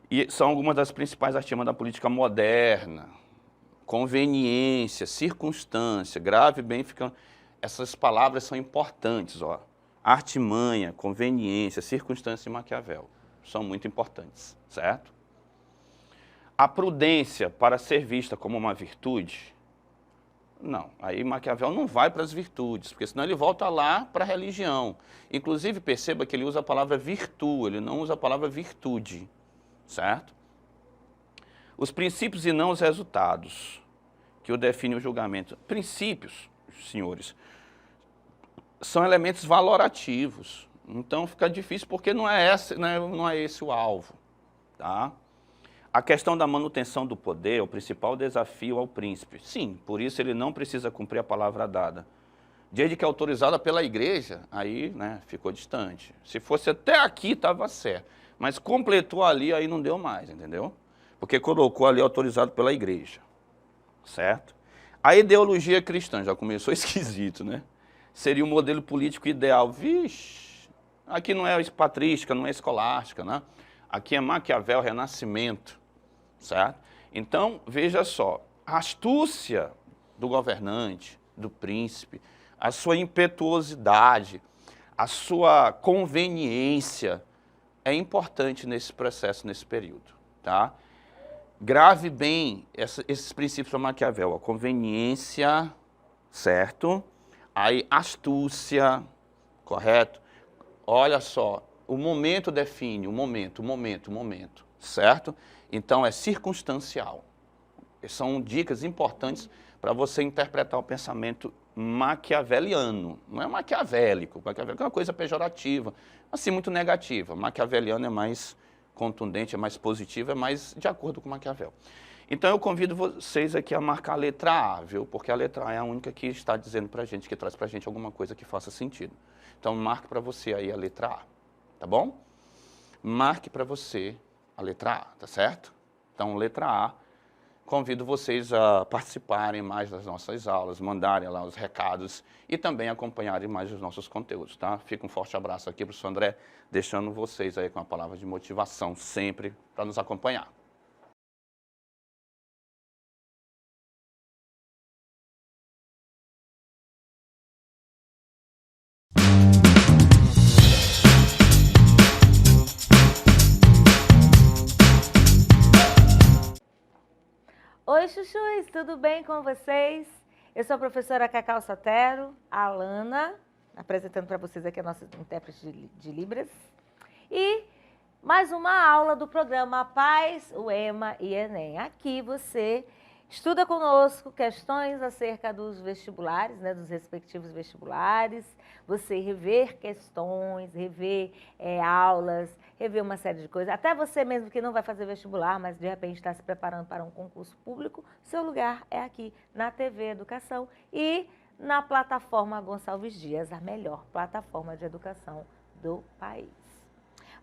E são algumas das principais artimanhas da política moderna. Conveniência, circunstância, grave bem ficando. Essas palavras são importantes, ó. Artimanha, conveniência, circunstância e Maquiavel. São muito importantes, certo? A prudência para ser vista como uma virtude, não, aí Maquiavel não vai para as virtudes, porque senão ele volta lá para a religião. Inclusive, perceba que ele usa a palavra virtude, ele não usa a palavra virtude, certo? Os princípios e não os resultados que o define o julgamento. Princípios, senhores, são elementos valorativos, então fica difícil porque não é esse o alvo, tá? A questão da manutenção do poder é o principal desafio ao príncipe. Sim, por isso ele não precisa cumprir a palavra dada. Desde que é autorizada pela igreja, aí ficou distante. Se fosse até aqui, estava certo. Mas completou ali, aí não deu mais, entendeu? Porque colocou ali autorizado pela igreja, certo? A ideologia cristã, já começou esquisito, né? Seria o modelo político ideal. Vixe, aqui não é patrística, não é escolástica, né? Aqui é Maquiavel, Renascimento, certo? Então, veja só, a astúcia do governante, do príncipe, a sua impetuosidade, a sua conveniência é importante nesse processo, nesse período, tá? Grave bem esses princípios do Maquiavel, a conveniência, certo? Aí, astúcia, correto? Olha só, o momento define, o momento, certo? Então, é circunstancial. São dicas importantes para você interpretar o pensamento maquiaveliano. Não é maquiavélico, maquiavélico é uma coisa pejorativa, assim, muito negativa. Maquiaveliano é mais contundente, é mais positivo, é mais de acordo com Maquiavel. Então, eu convido vocês aqui a marcar a letra A, viu? Porque a letra A é a única que está dizendo para a gente, que traz para a gente alguma coisa que faça sentido. Então, marque para você aí a letra A, tá bom? Marque para você a letra A, tá certo? Então, letra A, convido vocês a participarem mais das nossas aulas, mandarem lá os recados e também acompanharem mais os nossos conteúdos, tá? Fica um forte abraço aqui para o professor André, deixando vocês aí com a palavra de motivação sempre para nos acompanhar. Oi, chuchus, tudo bem com vocês? Eu sou a professora Cacau Sotero, a Alana, apresentando para vocês aqui a nossa intérprete de Libras. E mais uma aula do programa Paz, o EMA e Enem. Aqui você estuda conosco questões acerca dos vestibulares, né, dos respectivos vestibulares. Você rever questões, rever aulas, rever uma série de coisas. Até você mesmo que não vai fazer vestibular, mas de repente está se preparando para um concurso público, seu lugar é aqui na TV Educação e na plataforma Gonçalves Dias, a melhor plataforma de educação do país.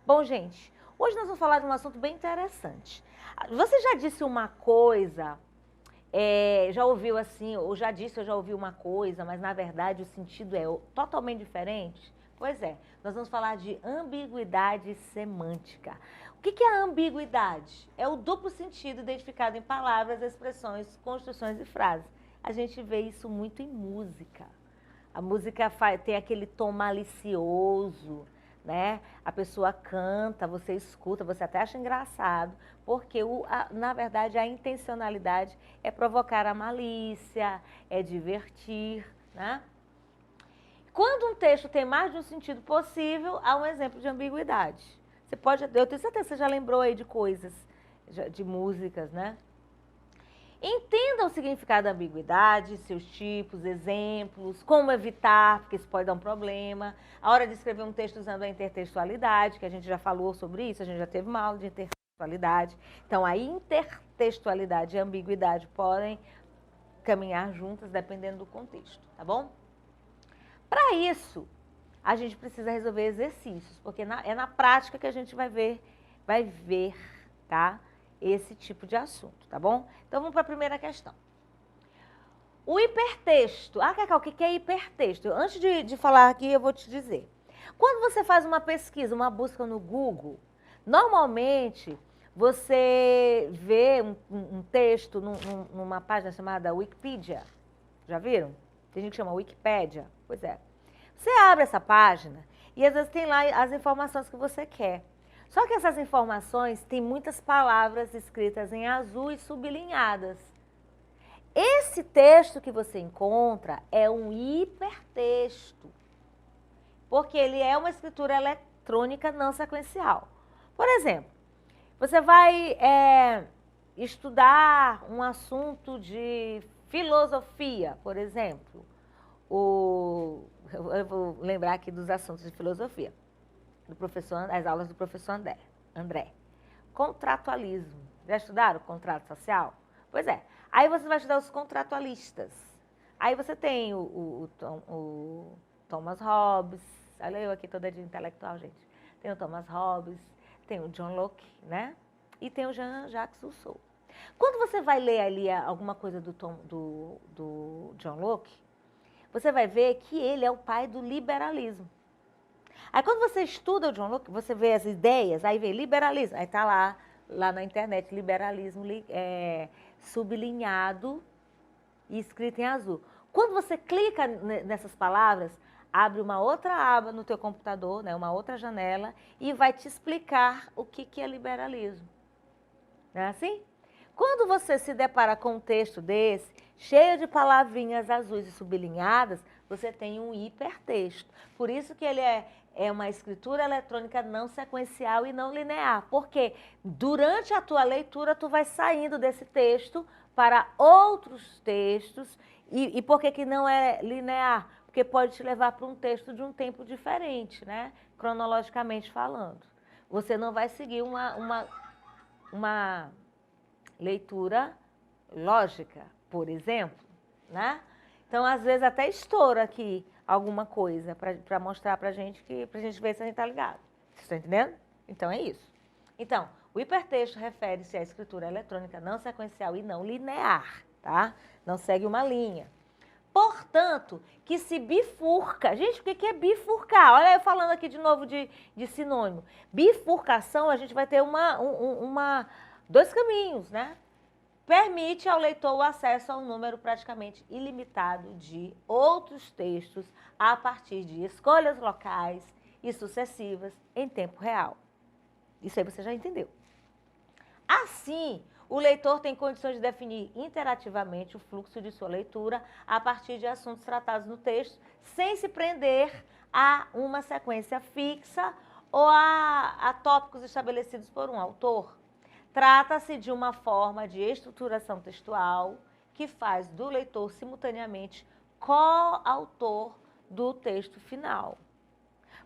Bom, gente, hoje nós vamos falar de um assunto bem interessante. Você já disse uma coisa, já ouviu assim, ou já disse ou já ouviu uma coisa, mas na verdade o sentido é totalmente diferente? Pois é, nós vamos falar de ambiguidade semântica. O que é a ambiguidade? É o duplo sentido identificado em palavras, expressões, construções e frases. A gente vê isso muito em música. A música tem aquele tom malicioso, né? A pessoa canta, você escuta, você até acha engraçado, porque na verdade a intencionalidade é provocar a malícia, é divertir, né? Quando um texto tem mais de um sentido possível, há um exemplo de ambiguidade. Você pode, eu tenho certeza que você já lembrou aí de coisas, de músicas, né? Entenda o significado da ambiguidade, seus tipos, exemplos, como evitar, porque isso pode dar um problema. A hora de escrever um texto usando a intertextualidade, que a gente já falou sobre isso, a gente já teve uma aula de intertextualidade. Então, a intertextualidade e a ambiguidade podem caminhar juntas dependendo do contexto, tá bom? Para isso, a gente precisa resolver exercícios, porque é na prática que a gente vai ver, tá? Esse tipo de assunto, tá bom? Então, vamos para a primeira questão. O hipertexto. Cacau, o que é hipertexto? Antes de falar aqui, eu vou te dizer. Quando você faz uma pesquisa, uma busca no Google, normalmente você vê um texto numa página chamada Wikipedia. Já viram? Tem gente que chama Wikipédia. Pois é. Você abre essa página e às vezes tem lá as informações que você quer. Só que essas informações têm muitas palavras escritas em azul e sublinhadas. Esse texto que você encontra é um hipertexto, porque ele é uma escritura eletrônica não sequencial. Por exemplo, você vai estudar um assunto de filosofia, por exemplo. Eu vou lembrar aqui dos assuntos de filosofia. As aulas do professor André. Contratualismo. Já estudaram contrato social? Pois é. Aí você vai estudar os contratualistas. Aí você tem o Thomas Hobbes. Olha eu aqui toda de intelectual, gente. Tem o Thomas Hobbes, tem o John Locke, né? E tem o Jean-Jacques Rousseau. Quando você vai ler ali alguma coisa do John Locke, você vai ver que ele é o pai do liberalismo. Aí quando você estuda o John Locke, você vê as ideias, aí vem liberalismo, aí tá lá na internet, liberalismo sublinhado e escrito em azul. Quando você clica nessas palavras, abre uma outra aba no teu computador, né, uma outra janela, e vai te explicar o que é liberalismo. Não é assim? Quando você se depara com um texto desse, cheio de palavrinhas azuis e sublinhadas, você tem um hipertexto. Por isso que ele é uma escritura eletrônica não sequencial e não linear. Porque durante a tua leitura, tu vai saindo desse texto para outros textos. E por que não é linear? Porque pode te levar para um texto de um tempo diferente, né? Cronologicamente falando. Você não vai seguir uma leitura lógica, por exemplo, né? Então, às vezes, até estoura aqui alguma coisa para mostrar para a gente ver se a gente está ligado. Vocês estão entendendo? Então, é isso. Então, o hipertexto refere-se à escritura eletrônica não sequencial e não linear, tá? Não segue uma linha. Portanto, que se bifurca. Gente, o que é bifurcar? Olha eu falando aqui de novo de sinônimo. Bifurcação, a gente vai ter dois caminhos, né? Permite ao leitor o acesso a um número praticamente ilimitado de outros textos a partir de escolhas locais e sucessivas em tempo real. Isso aí você já entendeu. Assim, o leitor tem condições de definir interativamente o fluxo de sua leitura a partir de assuntos tratados no texto, sem se prender a uma sequência fixa ou a tópicos estabelecidos por um autor. Trata-se de uma forma de estruturação textual que faz do leitor simultaneamente coautor do texto final.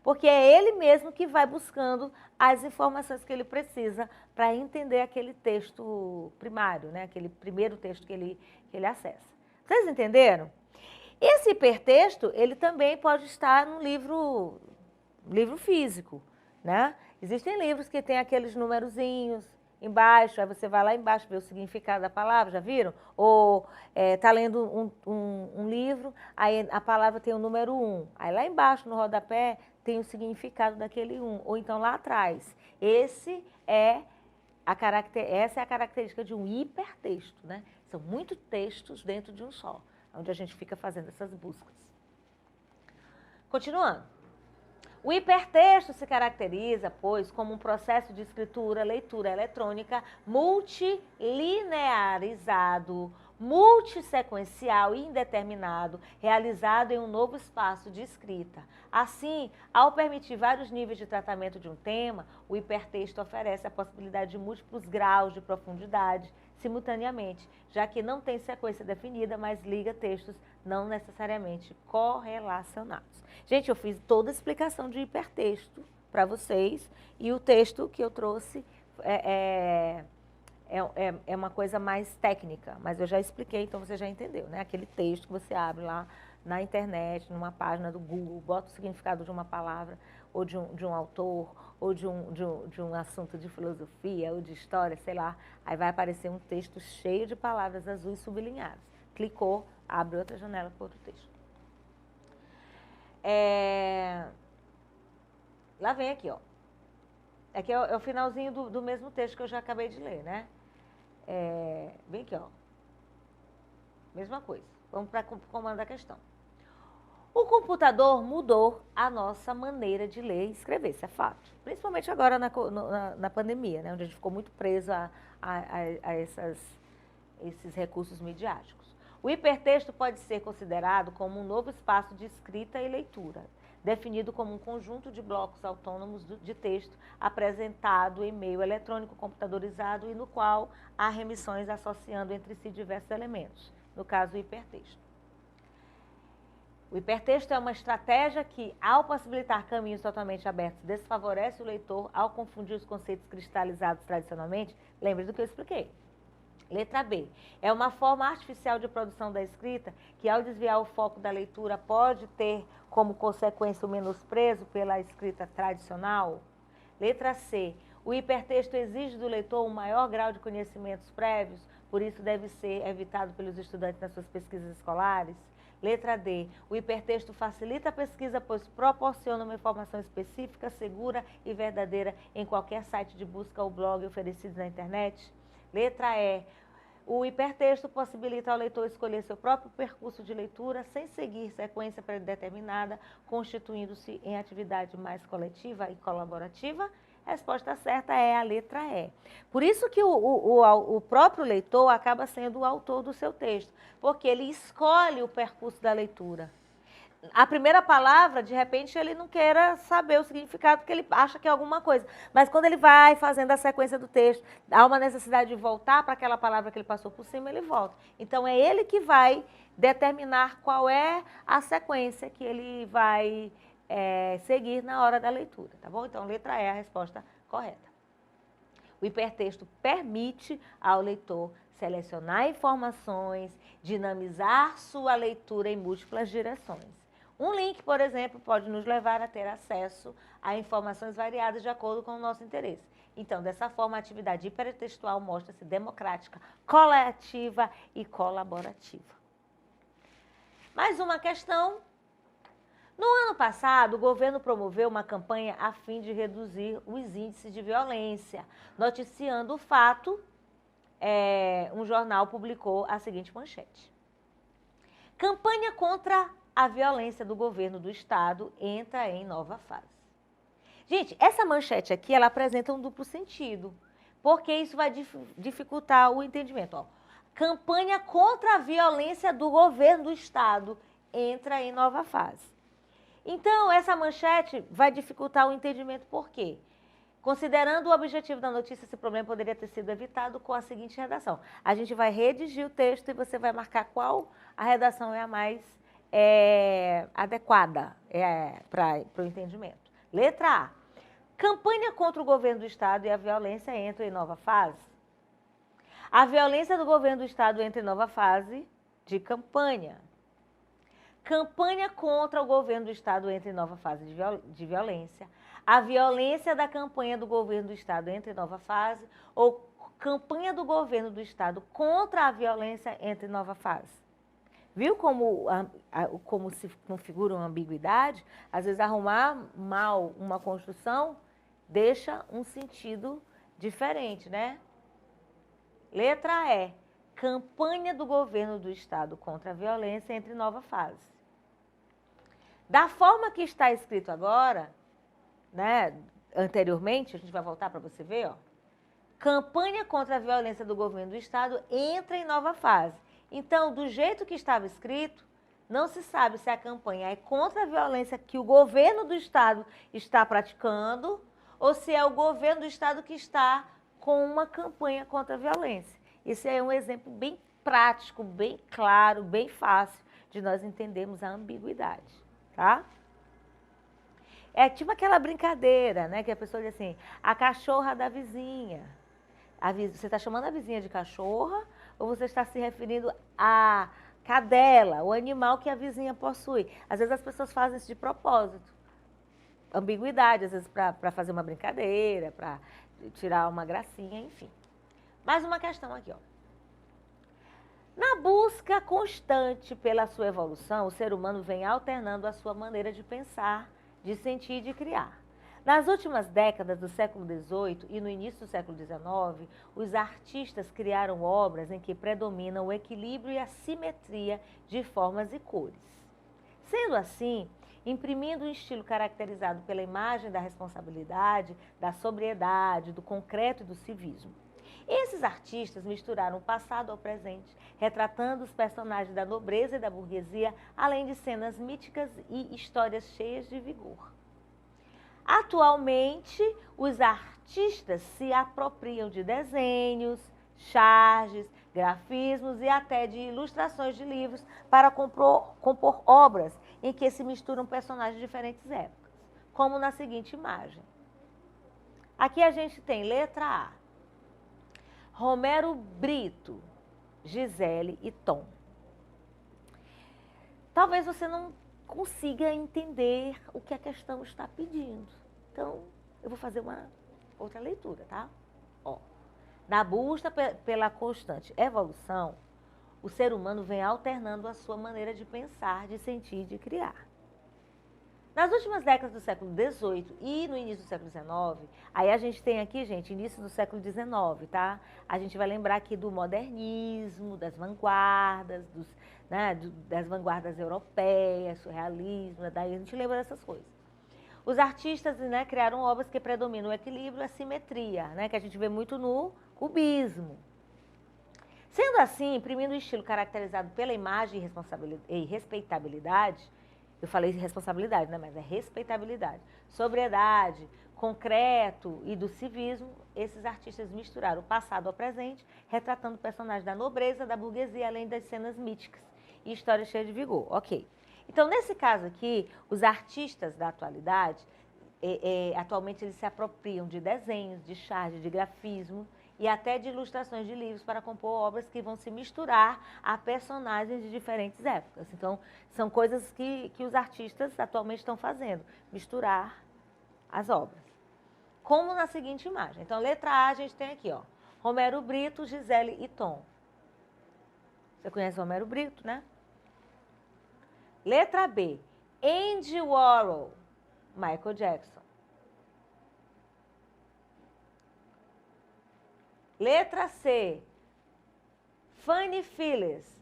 Porque é ele mesmo que vai buscando as informações que ele precisa para entender aquele texto primário, né? Aquele primeiro texto que ele acessa. Vocês entenderam? Esse hipertexto, ele também pode estar no livro físico, né? Existem livros que têm aqueles numerozinhos embaixo, aí você vai lá embaixo ver o significado da palavra, já viram? Ou tá lendo um livro, aí a palavra tem o número 1, aí lá embaixo no rodapé tem o significado daquele 1, ou então lá atrás. Essa é a característica de um hipertexto, né? São muitos textos dentro de um só, onde a gente fica fazendo essas buscas. Continuando. O hipertexto se caracteriza, pois, como um processo de escritura, leitura eletrônica multilinearizado, multissequencial e indeterminado, realizado em um novo espaço de escrita. Assim, ao permitir vários níveis de tratamento de um tema, o hipertexto oferece a possibilidade de múltiplos graus de profundidade simultaneamente, já que não tem sequência definida, mas liga textos não necessariamente correlacionados. Gente, eu fiz toda a explicação de hipertexto para vocês e o texto que eu trouxe é uma coisa mais técnica, mas eu já expliquei, então você já entendeu, né? Aquele texto que você abre lá na internet, numa página do Google, bota o significado de uma palavra, ou de um autor, ou de um assunto de filosofia, ou de história, sei lá, aí vai aparecer um texto cheio de palavras azuis sublinhadas. Clicou, abre outra janela para outro texto. Lá vem aqui, ó. Aqui é o finalzinho do mesmo texto que eu já acabei de ler, né? Vem aqui, ó. Mesma coisa. Vamos para o comando da questão. O computador mudou a nossa maneira de ler e escrever, isso é fato. Principalmente agora na pandemia, né? Onde a gente ficou muito preso a esses recursos midiáticos. O hipertexto pode ser considerado como um novo espaço de escrita e leitura, definido como um conjunto de blocos autônomos de texto apresentado em meio eletrônico computadorizado e no qual há remissões associando entre si diversos elementos, no caso o hipertexto. O hipertexto é uma estratégia que, ao possibilitar caminhos totalmente abertos, desfavorece o leitor ao confundir os conceitos cristalizados tradicionalmente. Lembre do que eu expliquei. Letra B. É uma forma artificial de produção da escrita que, ao desviar o foco da leitura, pode ter como consequência o menosprezo pela escrita tradicional. Letra C. O hipertexto exige do leitor um maior grau de conhecimentos prévios, por isso deve ser evitado pelos estudantes nas suas pesquisas escolares. Letra D. O hipertexto facilita a pesquisa, pois proporciona uma informação específica, segura e verdadeira em qualquer site de busca ou blog oferecidos na internet. Letra E. O hipertexto possibilita ao leitor escolher seu próprio percurso de leitura sem seguir sequência predeterminada, constituindo-se em atividade mais coletiva e colaborativa. A resposta certa é a letra E. Por isso que o próprio leitor acaba sendo o autor do seu texto, porque ele escolhe o percurso da leitura. A primeira palavra, de repente, ele não queira saber o significado, porque ele acha que é alguma coisa. Mas quando ele vai fazendo a sequência do texto, há uma necessidade de voltar para aquela palavra que ele passou por cima, ele volta. Então, é ele que vai determinar qual é a sequência que ele vai seguir na hora da leitura, tá bom? Então, letra E é a resposta correta. O hipertexto permite ao leitor selecionar informações, dinamizar sua leitura em múltiplas direções. Um link, por exemplo, pode nos levar a ter acesso a informações variadas de acordo com o nosso interesse. Então, dessa forma, a atividade hipertextual mostra-se democrática, coletiva e colaborativa. Mais uma questão. No ano passado, o governo promoveu uma campanha a fim de reduzir os índices de violência. Noticiando o fato, um jornal publicou a seguinte manchete. Campanha contra a violência do governo do estado entra em nova fase. Gente, essa manchete aqui, ela apresenta um duplo sentido, porque isso vai dificultar o entendimento. Ó. Campanha contra a violência do governo do estado entra em nova fase. Então, essa manchete vai dificultar o entendimento por quê? Considerando o objetivo da notícia, esse problema poderia ter sido evitado com a seguinte redação. A gente vai redigir o texto e você vai marcar qual a redação é a mais adequada para o entendimento. Letra A. Campanha contra o governo do estado e a violência entra em nova fase. A violência do governo do estado entra em nova fase de campanha. Campanha contra o governo do estado entra em nova fase de violência. A violência da campanha do governo do estado entra em nova fase. Ou campanha do governo do estado contra a violência entra em nova fase. Viu como se configura uma ambiguidade? Às vezes arrumar mal uma construção deixa um sentido diferente, né? Letra E. Campanha do governo do estado contra a violência entra em nova fase. Da forma que está escrito agora, né, anteriormente, a gente vai voltar para você ver, ó. Campanha contra a violência do governo do estado entra em nova fase. Então, do jeito que estava escrito, não se sabe se a campanha é contra a violência que o governo do estado está praticando ou se é o governo do estado que está com uma campanha contra a violência. Esse é um exemplo bem prático, bem claro, bem fácil de nós entendermos a ambiguidade. Tá? É tipo aquela brincadeira, né? Que a pessoa diz assim, a cachorra da vizinha. Você está chamando a vizinha de cachorra ou você está se referindo à cadela, o animal que a vizinha possui? Às vezes as pessoas fazem isso de propósito. Ambiguidade, às vezes para fazer uma brincadeira, para tirar uma gracinha, enfim. Mais uma questão aqui, ó. Na busca constante pela sua evolução, o ser humano vem alternando a sua maneira de pensar, de sentir e de criar. Nas últimas décadas do século XVIII e no início do século XIX, os artistas criaram obras em que predominam o equilíbrio e a simetria de formas e cores. Sendo assim, imprimindo um estilo caracterizado pela imagem da responsabilidade, da sobriedade, do concreto e do civismo. Esses artistas misturaram o passado ao presente, retratando os personagens da nobreza e da burguesia, além de cenas míticas e histórias cheias de vigor. Atualmente, os artistas se apropriam de desenhos, charges, grafismos e até de ilustrações de livros para compor obras em que se misturam personagens de diferentes épocas, como na seguinte imagem. Aqui a gente tem letra A. Romero Brito, Gisele e Tom. Talvez você não consiga entender o que a questão está pedindo. Então, eu vou fazer uma outra leitura, tá? Ó, na busca pela constante evolução, o ser humano vem alternando a sua maneira de pensar, de sentir e de criar. Nas últimas décadas do século XVIII e no início do século XIX, aí a gente tem aqui, gente, início do século XIX, tá? A gente vai lembrar aqui do modernismo, das vanguardas, das vanguardas europeias, surrealismo, daí a gente lembra dessas coisas. Os artistas, né, criaram obras que predominam o equilíbrio e a simetria, né, que a gente vê muito no cubismo. Sendo assim, imprimindo um estilo caracterizado pela imagem e respeitabilidade, eu falei responsabilidade, né? Mas é respeitabilidade. Sobriedade, concreto e do civismo, esses artistas misturaram o passado ao presente, retratando personagens da nobreza, da burguesia, além das cenas míticas e histórias cheias de vigor. Ok. Então, nesse caso aqui, os artistas da atualidade atualmente eles se apropriam de desenhos, de charge, de grafismo e até de ilustrações de livros para compor obras que vão se misturar a personagens de diferentes épocas. Então, são coisas que os artistas atualmente estão fazendo, misturar as obras. Como na seguinte imagem. Então, letra A, a gente tem aqui, ó, Romero Brito, Gisele e Tom. Você conhece Romero Brito, né? Letra B, Andy Warhol, Michael Jackson. Letra C, Fanny Phillips,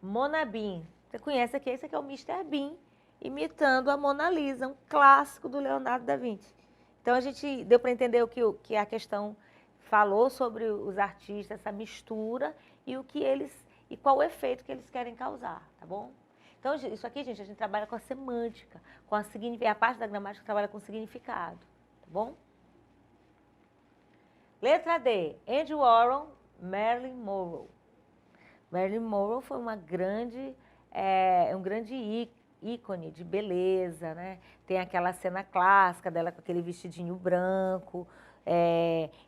Mona Bean. Você conhece aqui, esse aqui é o Mr. Bean, imitando a Mona Lisa, um clássico do Leonardo da Vinci. Então, a gente deu para entender o que a questão falou sobre os artistas, essa mistura e qual o efeito que eles querem causar, tá bom? Então, isso aqui, gente, a gente trabalha com a semântica, a parte da gramática trabalha com significado, tá bom? Letra D, Andy Warhol, Marilyn Monroe. Marilyn Monroe foi um grande ícone de beleza, né? Tem aquela cena clássica dela com aquele vestidinho branco,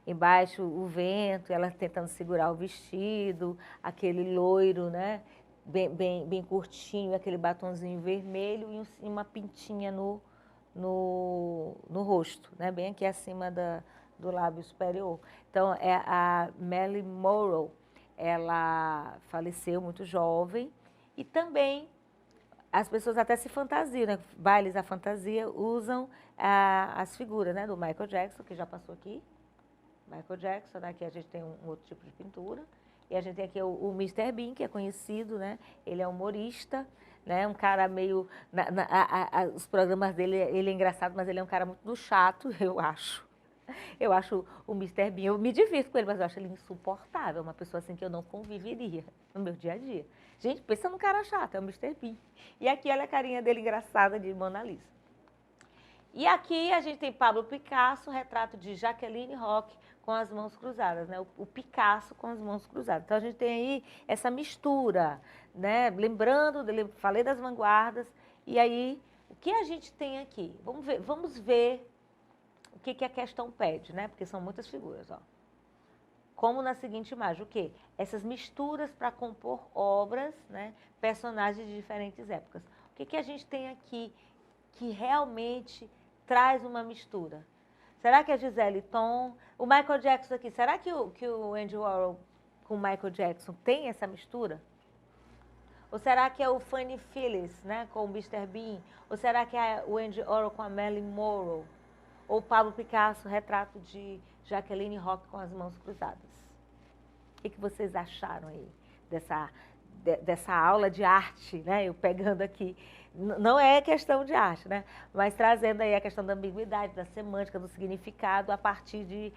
embaixo o vento, ela tentando segurar o vestido, aquele loiro, né? Bem curtinho, aquele batonzinho vermelho e uma pintinha no rosto, né? Bem aqui acima do lábio superior. Então, a Marilyn Monroe, ela faleceu muito jovem e também as pessoas até se fantasiam, né? Bailes à fantasia usam as figuras, né? Do Michael Jackson, que já passou aqui. Michael Jackson, aqui a gente tem um outro tipo de pintura. E a gente tem aqui o Mr. Bean, que é conhecido, né? Ele é humorista, né? Um cara meio... os programas dele, ele é engraçado, mas ele é um cara muito chato, eu acho. Eu acho o Mr. Bean, eu me divirto com ele, mas eu acho ele insuportável, uma pessoa assim que eu não conviveria no meu dia a dia. Gente, pensa num cara chato, é o Mr. Bean. E aqui olha a carinha dele engraçada de Mona Lisa. E aqui a gente tem Pablo Picasso, retrato de Jacqueline Roch com as mãos cruzadas, né? O Picasso com as mãos cruzadas. Então a gente tem aí essa mistura, né? Lembrando, falei das vanguardas, e aí o que a gente tem aqui? Vamos ver o que a questão pede, né? Porque são muitas figuras, ó. Como na seguinte imagem, o quê? Essas misturas para compor obras, né? Personagens de diferentes épocas. O que a gente tem aqui que realmente traz uma mistura? Será que a Gisele Tom, o Michael Jackson aqui, será que o Andy Warhol com o Michael Jackson tem essa mistura? Ou será que é o Fanny Phillips, né, com o Mr. Bean? Ou será que é o Andy Warhol com a Marilyn Monroe? Ou Pablo Picasso, retrato de Jacqueline Roch com as mãos cruzadas? O que vocês acharam aí dessa aula de arte, né? Eu pegando aqui, não é questão de arte, né? Mas trazendo aí a questão da ambiguidade, da semântica, do significado a partir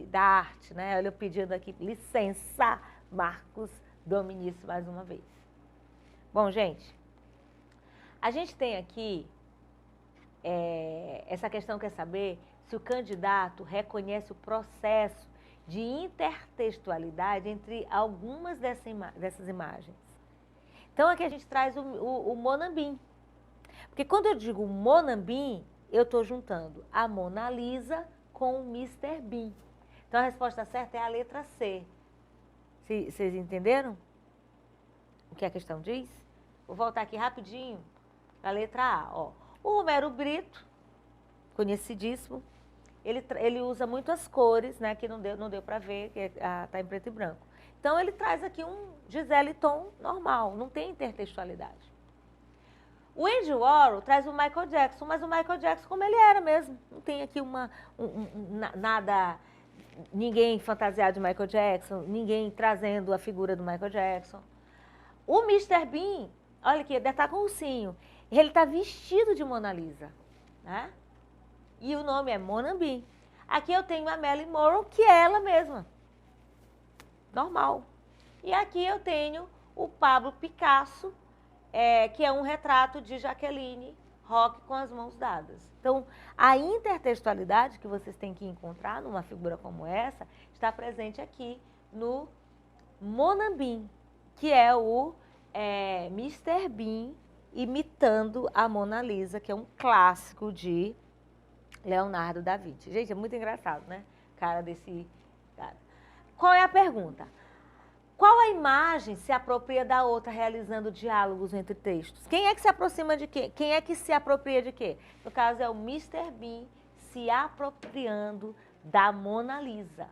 da arte, né? Olha, eu pedindo aqui licença, Marcos Dominici, mais uma vez. Bom, gente, a gente tem aqui essa questão, quer saber se o candidato reconhece o processo de intertextualidade entre algumas dessas imagens. Então, aqui a gente traz o Mona Bean. Porque quando eu digo Mona Bean, eu estou juntando a Mona Lisa com o Mr. Bean. Então, a resposta certa é a letra C. Vocês entenderam o que a questão diz? Vou voltar aqui rapidinho para a letra A. Ó. O Romero Brito, conhecidíssimo, ele usa muitas cores, né, que não deu para ver, que está em preto e branco. Então, ele traz aqui um Gisele Tom normal, não tem intertextualidade. O Andy Warhol traz o Michael Jackson, mas o Michael Jackson como ele era mesmo. Não tem aqui ninguém fantasiado de Michael Jackson, ninguém trazendo a figura do Michael Jackson. O Mr. Bean, olha aqui, ele deve estar com o ursinho. Ele está vestido de Mona Lisa, né? E o nome é Mona Bean. Aqui eu tenho a Marilyn Monroe, que é ela mesma. Normal. E aqui eu tenho o Pablo Picasso, que é um retrato de Jacqueline Roch com as mãos dadas. Então, a intertextualidade que vocês têm que encontrar numa figura como essa está presente aqui no Mona Bean, que é o Mr. Bean imitando a Mona Lisa, que é um clássico de Leonardo da Vinci. Gente, é muito engraçado, né? Cara desse cara. Qual é a pergunta? Qual a imagem se apropria da outra realizando diálogos entre textos? Quem é que se aproxima de quê? Quem é que se apropria de quê? No caso, é o Mr. Bean se apropriando da Mona Lisa,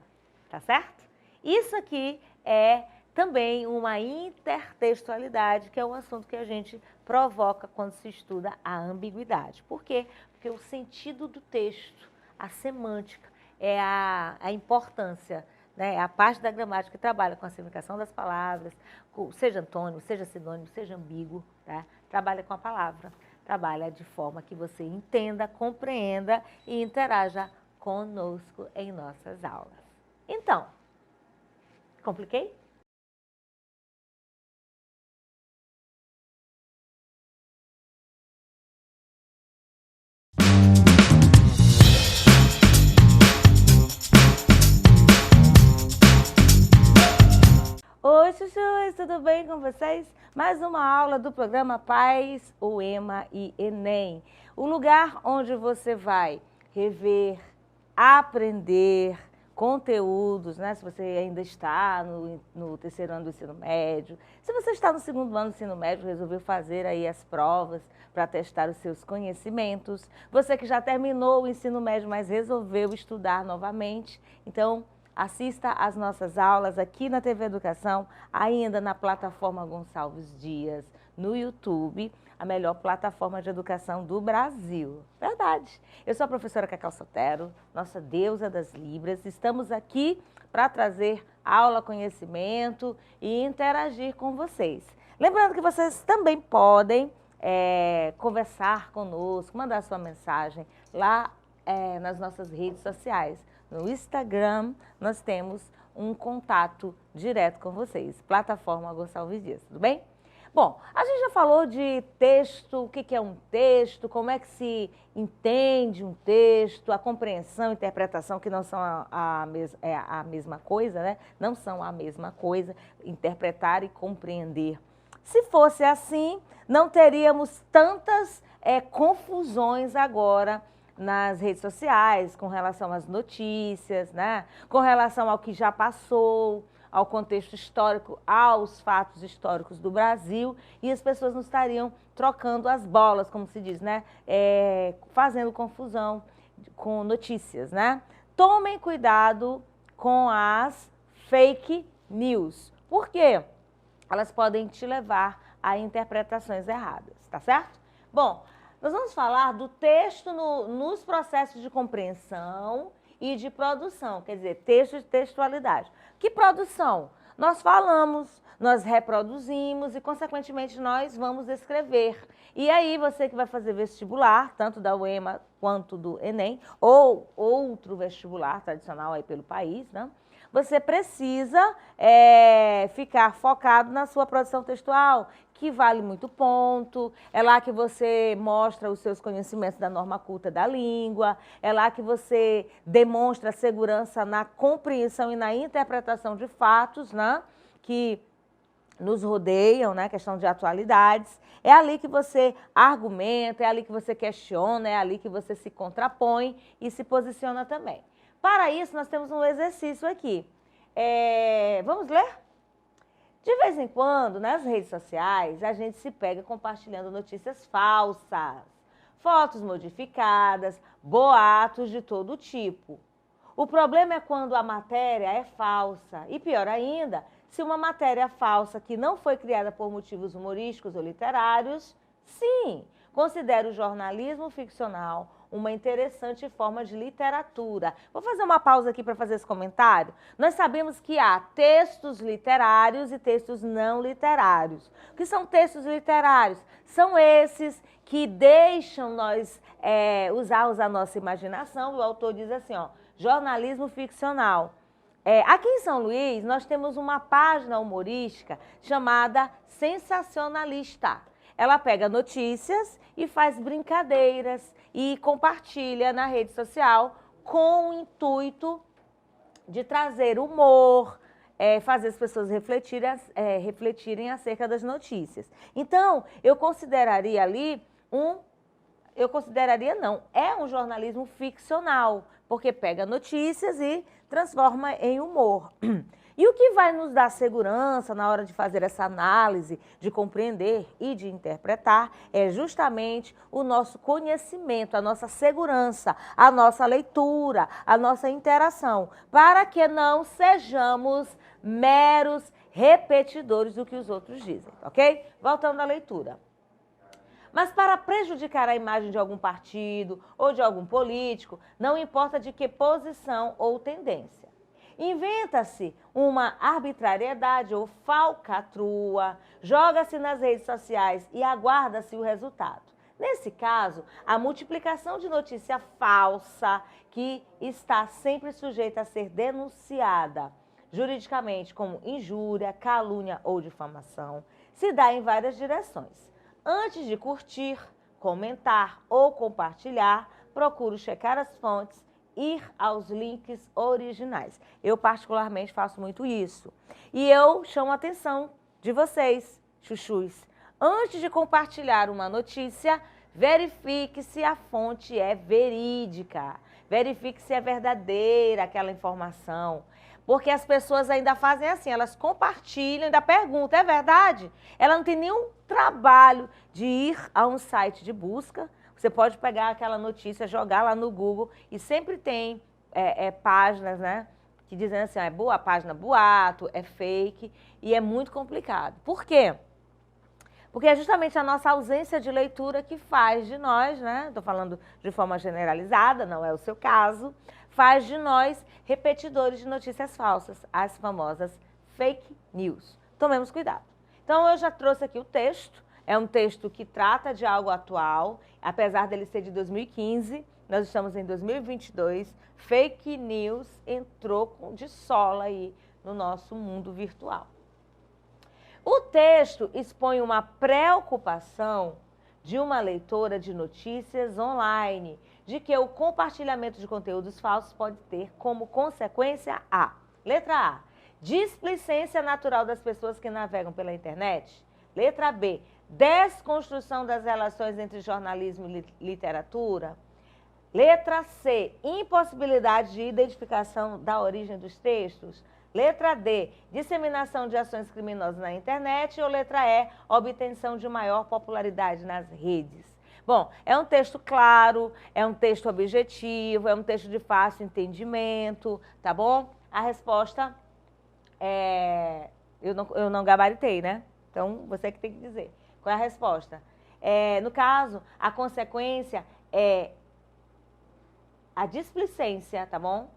tá certo? Isso aqui é também uma intertextualidade, que é um assunto que a gente provoca quando se estuda a ambiguidade. Por quê? Porque o sentido do texto, a semântica, é a importância, né? A parte da gramática que trabalha com a significação das palavras, seja antônimo, seja sinônimo, seja ambíguo, tá? Trabalha com a palavra, trabalha de forma que você entenda, compreenda e interaja conosco em nossas aulas. Então, compliquei? Oi, chuchus, tudo bem com vocês? Mais uma aula do programa Paz, UEMA e Enem. Um lugar onde você vai rever, aprender conteúdos, né? Se você ainda está no terceiro ano do ensino médio, se você está no segundo ano do ensino médio, resolveu fazer aí as provas para testar os seus conhecimentos. Você que já terminou o ensino médio, mas resolveu estudar novamente, então assista às nossas aulas aqui na TV Educação, ainda na plataforma Gonçalves Dias, no YouTube, a melhor plataforma de educação do Brasil. Verdade. Eu sou a professora Cacau Sotero, nossa deusa das Libras. Estamos aqui para trazer aula, conhecimento e interagir com vocês. Lembrando que vocês também podem conversar conosco, mandar sua mensagem lá nas nossas redes sociais. No Instagram, nós temos um contato direto com vocês, plataforma Gonçalves Dias, tudo bem? Bom, a gente já falou de texto, o que é um texto, como é que se entende um texto, a compreensão e interpretação, que não são a mesma coisa, né? Não são a mesma coisa, interpretar e compreender. Se fosse assim, não teríamos tantas confusões agora nas redes sociais, com relação às notícias, né? Com relação ao que já passou, ao contexto histórico, aos fatos históricos do Brasil, e as pessoas não estariam trocando as bolas, como se diz, né? Fazendo confusão com notícias, né? Tomem cuidado com as fake news. Por quê? Elas podem te levar a interpretações erradas, tá certo? Bom, nós vamos falar do texto nos processos de compreensão e de produção, quer dizer, texto e textualidade. Que produção? Nós falamos, nós reproduzimos e, consequentemente, nós vamos escrever. E aí, você que vai fazer vestibular, tanto da UEMA quanto do Enem, ou outro vestibular tradicional aí pelo país, né? Você precisa ficar focado na sua produção textual, que vale muito ponto, é lá que você mostra os seus conhecimentos da norma culta da língua, é lá que você demonstra segurança na compreensão e na interpretação de fatos, né, que nos rodeiam, né, questão de atualidades. É ali que você argumenta, é ali que você questiona, é ali que você se contrapõe e se posiciona também. Para isso, nós temos um exercício aqui. Vamos ler? De vez em quando, nas redes sociais, a gente se pega compartilhando notícias falsas, fotos modificadas, boatos de todo tipo. O problema é quando a matéria é falsa. E pior ainda, se uma matéria falsa que não foi criada por motivos humorísticos ou literários, sim, considero o jornalismo ficcional uma interessante forma de literatura. Vou fazer uma pausa aqui para fazer esse comentário. Nós sabemos que há textos literários e textos não literários. O que são textos literários? São esses que deixam nós usarmos a nossa imaginação. O autor diz assim, ó, jornalismo ficcional. Aqui em São Luís, nós temos uma página humorística chamada Sensacionalista. Ela pega notícias e faz brincadeiras e compartilha na rede social com o intuito de trazer humor, fazer as pessoas refletirem acerca das notícias. Então, eu consideraria ali um eu consideraria não. É um jornalismo ficcional, porque pega notícias e transforma em humor. E o que vai nos dar segurança na hora de fazer essa análise, de compreender e de interpretar, é justamente o nosso conhecimento, a nossa segurança, a nossa leitura, a nossa interação, para que não sejamos meros repetidores do que os outros dizem, ok? Voltando à leitura. Mas para prejudicar a imagem de algum partido ou de algum político, não importa de que posição ou tendência. Inventa-se uma arbitrariedade ou falcatrua, joga-se nas redes sociais e aguarda-se o resultado. Nesse caso, a multiplicação de notícia falsa, que está sempre sujeita a ser denunciada juridicamente como injúria, calúnia ou difamação, se dá em várias direções. Antes de curtir, comentar ou compartilhar, procuro checar as fontes, ir aos links originais. Eu particularmente faço muito isso. E eu chamo a atenção de vocês, chuchus. Antes de compartilhar uma notícia, verifique se a fonte é verídica. Verifique se é verdadeira aquela informação. Porque as pessoas ainda fazem assim, elas compartilham, ainda perguntam, é verdade? Ela não tem nenhum trabalho de ir a um site de busca. Você pode pegar aquela notícia, jogar lá no Google e sempre tem páginas, né, que dizem assim, é boa, a página boato, é fake e é muito complicado. Por quê? Porque é justamente a nossa ausência de leitura que faz de nós, né, estou falando de forma generalizada, não é o seu caso, faz de nós repetidores de notícias falsas, as famosas fake news. Tomemos cuidado. Então, eu já trouxe aqui o texto. É um texto que trata de algo atual, apesar dele ser de 2015, nós estamos em 2022, fake news entrou de sola aí no nosso mundo virtual. O texto expõe uma preocupação de uma leitora de notícias online, de que o compartilhamento de conteúdos falsos pode ter como consequência a, letra A, displicência natural das pessoas que navegam pela internet, letra B, desconstrução das relações entre jornalismo e literatura. Letra C, impossibilidade de identificação da origem dos textos. Letra D, disseminação de ações criminosas na internet. Ou letra E, obtenção de maior popularidade nas redes. Bom, é um texto claro, é um texto objetivo, é um texto de fácil entendimento, tá bom? A resposta é... Eu não gabaritei, né? Então, você que tem que dizer. Qual é a resposta? No caso, a consequência é a displicência, tá bom?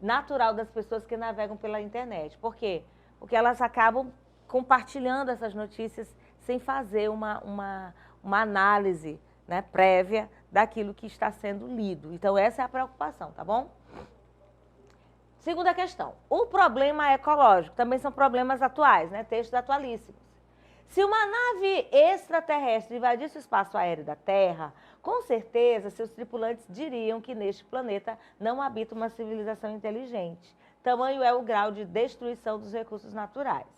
Natural das pessoas que navegam pela internet. Por quê? Porque elas acabam compartilhando essas notícias sem fazer uma análise, né, prévia daquilo que está sendo lido. Então, essa é a preocupação, tá bom? Segunda questão. O problema ecológico. Também são problemas atuais, né? Textos atualíssimos. Se uma nave extraterrestre invadisse o espaço aéreo da Terra, com certeza seus tripulantes diriam que neste planeta não habita uma civilização inteligente. Tamanho é o grau de destruição dos recursos naturais.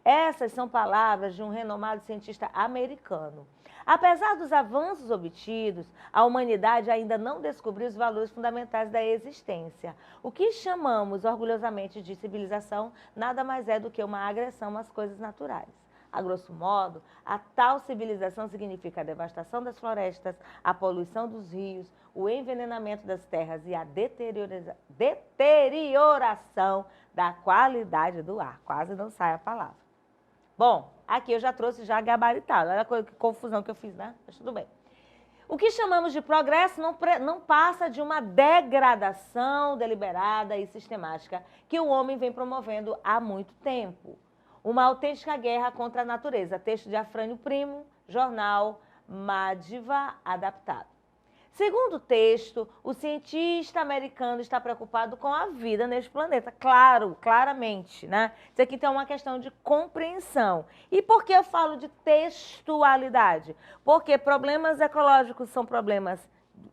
Essas são palavras de um renomado cientista americano. Apesar dos avanços obtidos, a humanidade ainda não descobriu os valores fundamentais da existência. O que chamamos orgulhosamente de civilização nada mais é do que uma agressão às coisas naturais. A grosso modo, a tal civilização significa a devastação das florestas, a poluição dos rios, o envenenamento das terras e a deterioração da qualidade do ar. Quase não sai a palavra. Bom, aqui eu já trouxe já gabaritado. Olha a confusão que eu fiz, né? Mas tudo bem. O que chamamos de progresso não passa de uma degradação deliberada e sistemática que o homem vem promovendo há muito tempo. Uma autêntica guerra contra a natureza. Texto de Afrânio Primo, jornal Madiva adaptado. Segundo o texto, o cientista americano está preocupado com a vida neste planeta. Claro, claramente, né? Isso aqui tem uma questão de compreensão. E por que eu falo de textualidade? Porque problemas ecológicos são problemas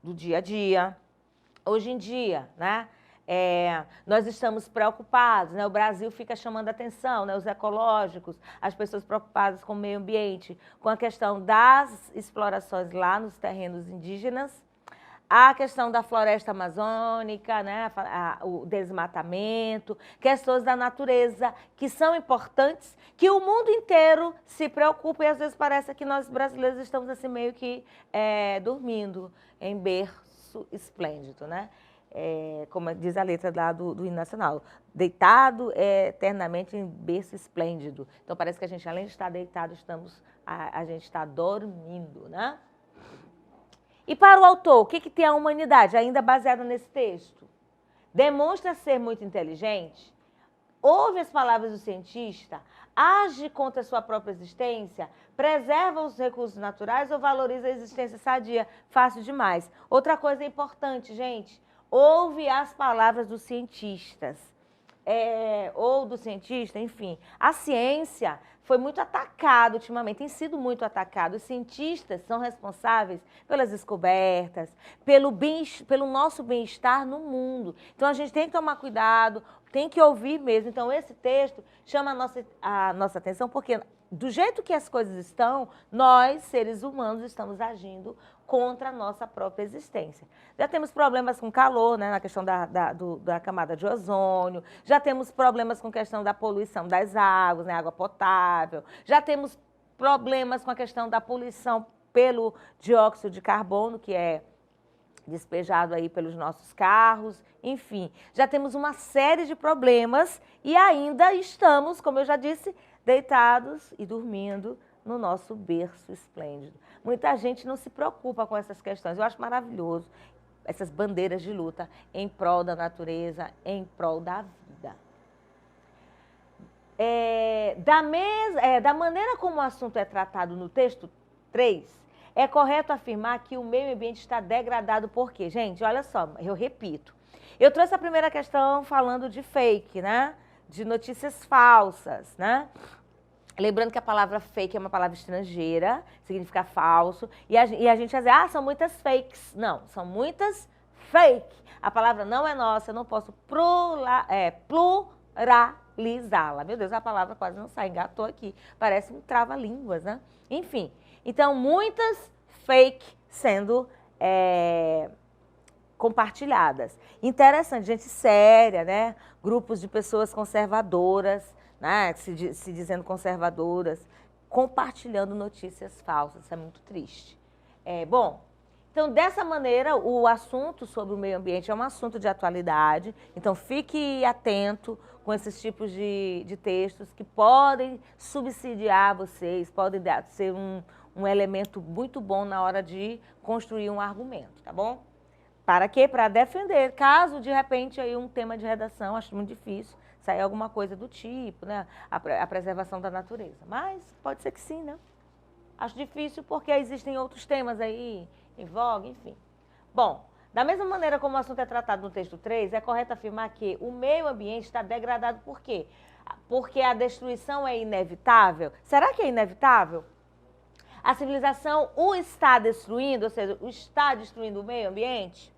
do dia a dia. Hoje em dia, né? Nós estamos preocupados, né? O Brasil fica chamando atenção, né? Os ecológicos, as pessoas preocupadas com o meio ambiente, com a questão das explorações lá nos terrenos indígenas, a questão da floresta amazônica, né? O desmatamento, questões da natureza, que são importantes, que o mundo inteiro se preocupa e às vezes parece que nós brasileiros estamos assim meio que dormindo em berço esplêndido, né? Como diz a letra lá do hino nacional, deitado eternamente em berço esplêndido. Então parece que a gente, além de estar deitado, a gente está dormindo, né? E para o autor, o que tem a humanidade, ainda baseada nesse texto? Demonstra ser muito inteligente, ouve as palavras do cientista, age contra a sua própria existência, preserva os recursos naturais ou valoriza a existência sadia? Fácil demais. Outra coisa importante, gente, ouve as palavras dos cientistas, ou do cientista, enfim. A ciência foi muito atacada ultimamente, tem sido muito atacada. Os cientistas são responsáveis pelas descobertas, pelo nosso bem-estar no mundo. Então, a gente tem que tomar cuidado, tem que ouvir mesmo. Então, esse texto chama a nossa atenção, porque do jeito que as coisas estão, nós, seres humanos, estamos agindo contra a nossa própria existência. Já temos problemas com calor, né, na questão da camada de ozônio, já temos problemas com a questão da poluição das águas, né, água potável, já temos problemas com a questão da poluição pelo dióxido de carbono, que é despejado aí pelos nossos carros, enfim. Já temos uma série de problemas e ainda estamos, como eu já disse, deitados e dormindo no nosso berço esplêndido. Muita gente não se preocupa com essas questões. Eu acho maravilhoso essas bandeiras de luta em prol da natureza, em prol da vida. Da maneira como o assunto é tratado no texto 3, é correto afirmar que o meio ambiente está degradado por quê? Gente, olha só, eu repito. Eu trouxe a primeira questão falando de fake, né? De notícias falsas, né? Lembrando que a palavra fake é uma palavra estrangeira, significa falso, e a gente vai dizer, são muitas fakes. Não, são muitas fake. A palavra não é nossa, eu não posso pluralizá-la. Meu Deus, a palavra quase não sai, engatou aqui. Parece um trava-línguas, né? Enfim, então muitas fake sendo compartilhadas. Interessante, gente séria, né? Grupos de pessoas conservadoras, né? Se dizendo conservadoras, compartilhando notícias falsas. Isso é muito triste. Bom, então, dessa maneira, o assunto sobre o meio ambiente é um assunto de atualidade. Então, fique atento com esses tipos de textos que podem subsidiar vocês, podem ser um elemento muito bom na hora de construir um argumento, tá bom? Para quê? Para defender. Caso, de repente, aí um tema de redação, acho muito difícil, sair alguma coisa do tipo, né? A preservação da natureza. Mas pode ser que sim, né? Acho difícil porque existem outros temas aí em voga, enfim. Bom, da mesma maneira como o assunto é tratado no texto 3, é correto afirmar que o meio ambiente está degradado por quê? Porque a destruição é inevitável. Será que é inevitável? A civilização o está destruindo, ou seja, está destruindo o meio ambiente?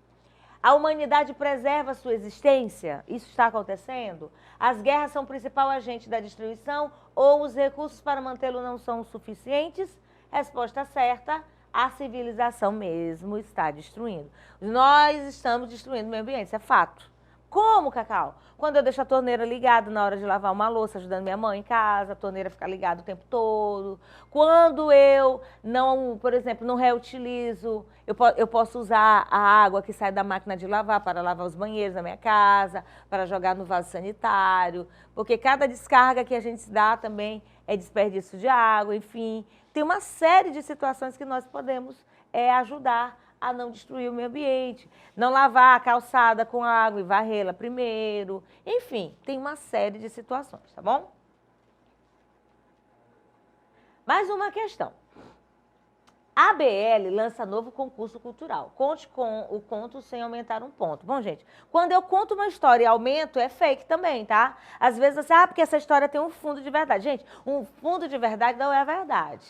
A humanidade preserva sua existência? Isso está acontecendo? As guerras são o principal agente da destruição ou os recursos para mantê-lo não são suficientes? Resposta certa, a civilização mesmo está destruindo. Nós estamos destruindo o meio ambiente, isso é fato. Como, Cacau? Quando eu deixo a torneira ligada na hora de lavar uma louça, ajudando minha mãe em casa, a torneira fica ligada o tempo todo. Quando eu não, por exemplo, não reutilizo, eu posso usar a água que sai da máquina de lavar para lavar os banheiros da minha casa, para jogar no vaso sanitário, porque cada descarga que a gente dá também é desperdício de água, enfim. Tem uma série de situações que nós podemos ajudar a não destruir o meio ambiente, não lavar a calçada com água e varrê-la primeiro. Enfim, tem uma série de situações, tá bom? Mais uma questão. A BL lança novo concurso cultural. Conte com o conto sem aumentar um ponto. Bom, gente, quando eu conto uma história e aumento, é fake também, tá? Às vezes você, porque essa história tem um fundo de verdade. Gente, um fundo de verdade não é a verdade.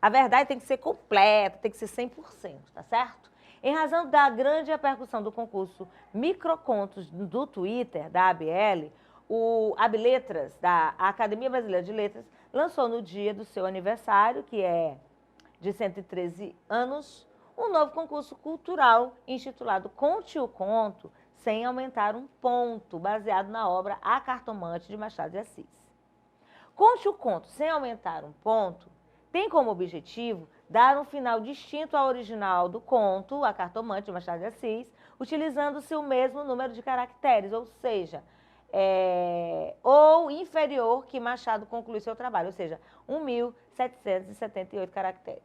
A verdade tem que ser completa, tem que ser 100%, tá certo? Em razão da grande repercussão do concurso Microcontos do Twitter, da ABL, o Abletras, da Academia Brasileira de Letras, lançou no dia do seu aniversário, que é de 113 anos, um novo concurso cultural intitulado Conte o Conto sem aumentar um ponto, baseado na obra A Cartomante, de Machado de Assis. Conte o Conto sem aumentar um ponto tem como objetivo dar um final distinto ao original do conto, A Cartomante, de Machado de Assis, utilizando-se o mesmo número de caracteres, ou seja, ou inferior que Machado conclui seu trabalho, ou seja, 1.778 caracteres.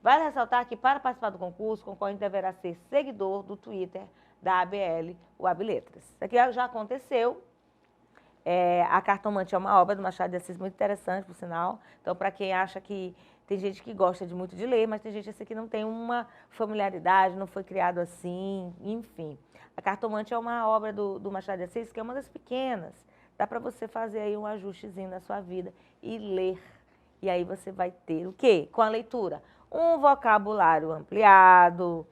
Vale ressaltar que, para participar do concurso, o concorrente deverá ser seguidor do Twitter da ABL, o Abletras. Isso aqui já aconteceu. A Cartomante é uma obra do Machado de Assis muito interessante, por sinal. Então, para quem acha que... Tem gente que gosta muito de ler, mas tem gente assim, que não tem uma familiaridade, não foi criado assim, enfim. A Cartomante é uma obra do Machado de Assis, que é uma das pequenas. Dá para você fazer aí um ajustezinho na sua vida e ler. E aí você vai ter o quê? Com a leitura? Um vocabulário ampliado,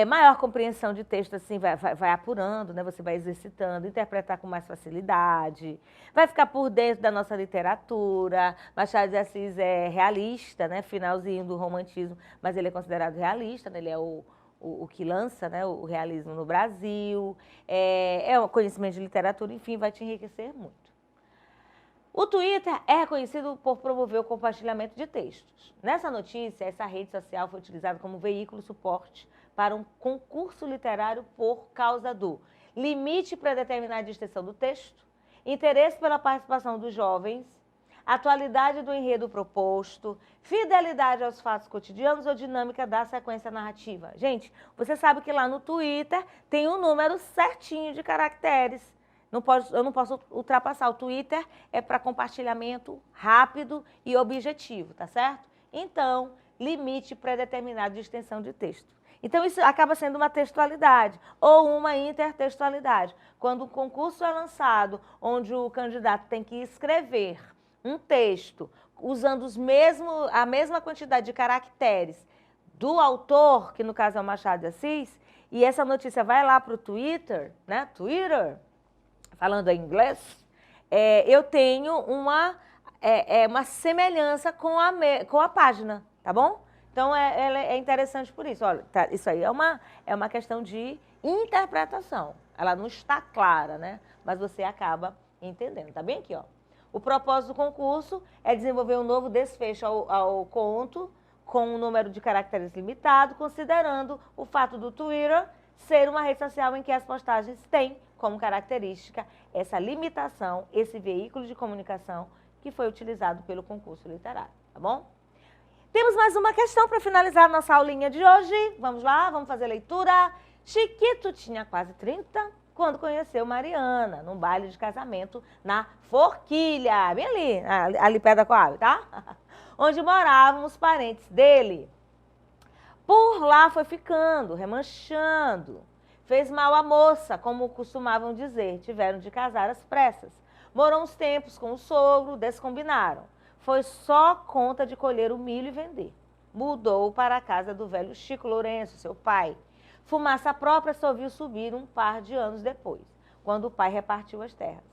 maior compreensão de texto, assim, vai apurando, né? Você vai exercitando, interpretar com mais facilidade, vai ficar por dentro da nossa literatura. Machado de Assis é realista, né? Finalzinho do romantismo, mas ele é considerado realista, né? Ele é o que lança, né, o realismo no Brasil, um conhecimento de literatura, enfim, vai te enriquecer muito. O Twitter é reconhecido por promover o compartilhamento de textos. Nessa notícia, essa rede social foi utilizada como veículo suporte para um concurso literário por causa do limite predeterminado de extensão do texto, interesse pela participação dos jovens, atualidade do enredo proposto, fidelidade aos fatos cotidianos ou dinâmica da sequência narrativa. Gente, você sabe que lá no Twitter tem um número certinho de caracteres. Eu não posso ultrapassar. O Twitter é para compartilhamento rápido e objetivo, tá certo? Então, limite predeterminado de extensão de texto. Então, isso acaba sendo uma textualidade ou uma intertextualidade. Quando o concurso é lançado, onde o candidato tem que escrever um texto usando a mesma quantidade de caracteres do autor, que no caso é o Machado de Assis, e essa notícia vai lá para o Twitter, né? Twitter, falando em inglês, eu tenho uma semelhança com a página, tá bom? Então, ela é interessante por isso. Olha, tá, isso aí é uma questão de interpretação. Ela não está clara, né? Mas você acaba entendendo. Tá bem aqui, ó. O propósito do concurso é desenvolver um novo desfecho ao conto com um número de caracteres limitado, considerando o fato do Twitter ser uma rede social em que as postagens têm como característica essa limitação, esse veículo de comunicação que foi utilizado pelo concurso literário, tá bom? Temos mais uma questão para finalizar a nossa aulinha de hoje. Vamos lá, vamos fazer leitura. Chiquito tinha quase 30 quando conheceu Mariana, num baile de casamento na Forquilha, bem ali perto da Coab, tá? Onde moravam os parentes dele. Por lá foi ficando, remanchando. Fez mal à moça, como costumavam dizer, tiveram de casar às pressas. Morou uns tempos com o sogro, descombinaram. Foi só conta de colher o milho e vender. Mudou para a casa do velho Chico Lourenço, seu pai. Fumaça própria só viu subir um par de anos depois, quando o pai repartiu as terras.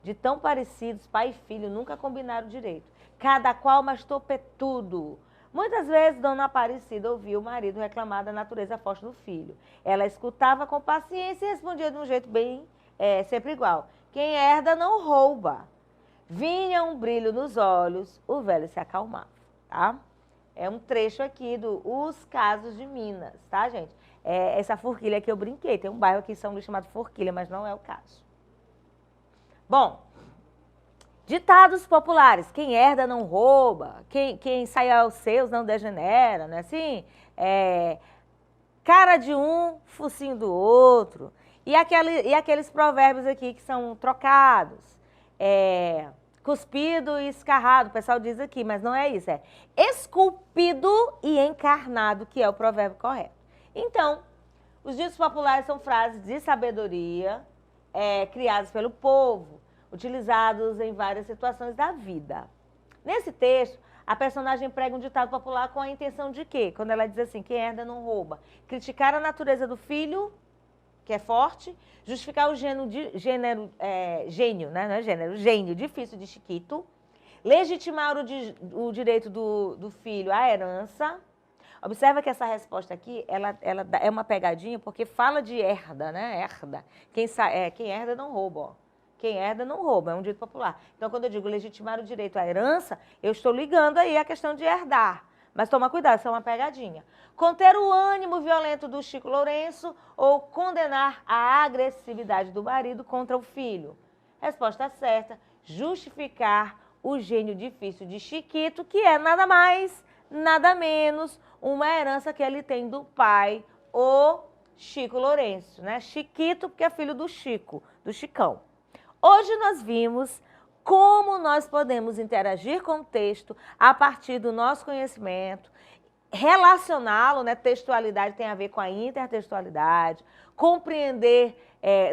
De tão parecidos, pai e filho nunca combinaram direito. Cada qual mais topetudo. Muitas vezes, Dona Aparecida ouvia o marido reclamar da natureza forte do filho. Ela escutava com paciência e respondia de um jeito bem, sempre igual. Quem herda não rouba. Vinha um brilho nos olhos, o velho se acalmava, tá? É um trecho aqui do Os Casos de Minas, tá, gente? Essa Forquilha que eu brinquei. Tem um bairro aqui em São Luís chamado Forquilha, mas não é o caso. Bom, ditados populares. Quem herda não rouba. Quem sai aos seus não degenera, não é assim? Cara de um, focinho do outro. E aqueles provérbios aqui que são trocados. Cuspido e escarrado, o pessoal diz aqui, mas não é isso. É esculpido e encarnado, que é o provérbio correto. Então, os ditos populares são frases de sabedoria criadas pelo povo, utilizados em várias situações da vida. Nesse texto, a personagem prega um ditado popular com a intenção de quê? Quando ela diz assim, quem herda não rouba. Criticar a natureza do filho, que é forte, justificar o gênio, né? Não é gênero, gênio difícil de Chiquito, legitimar o direito do filho à herança. Observa que essa resposta aqui, ela é uma pegadinha, porque fala de herda, né? Herda. Quem herda não rouba, ó. Quem herda não rouba, é um dito popular. Então, quando eu digo legitimar o direito à herança, eu estou ligando aí a questão de herdar. Mas toma cuidado, isso é uma pegadinha. Conter o ânimo violento do Chico Lourenço ou condenar a agressividade do marido contra o filho. Resposta certa, justificar o gênio difícil de Chiquito, que é nada mais, nada menos, uma herança que ele tem do pai, o Chico Lourenço, né? Chiquito, porque é filho do Chico, do Chicão. Hoje nós vimos como nós podemos interagir com o texto a partir do nosso conhecimento, relacioná-lo, né? Textualidade tem a ver com a intertextualidade, compreender,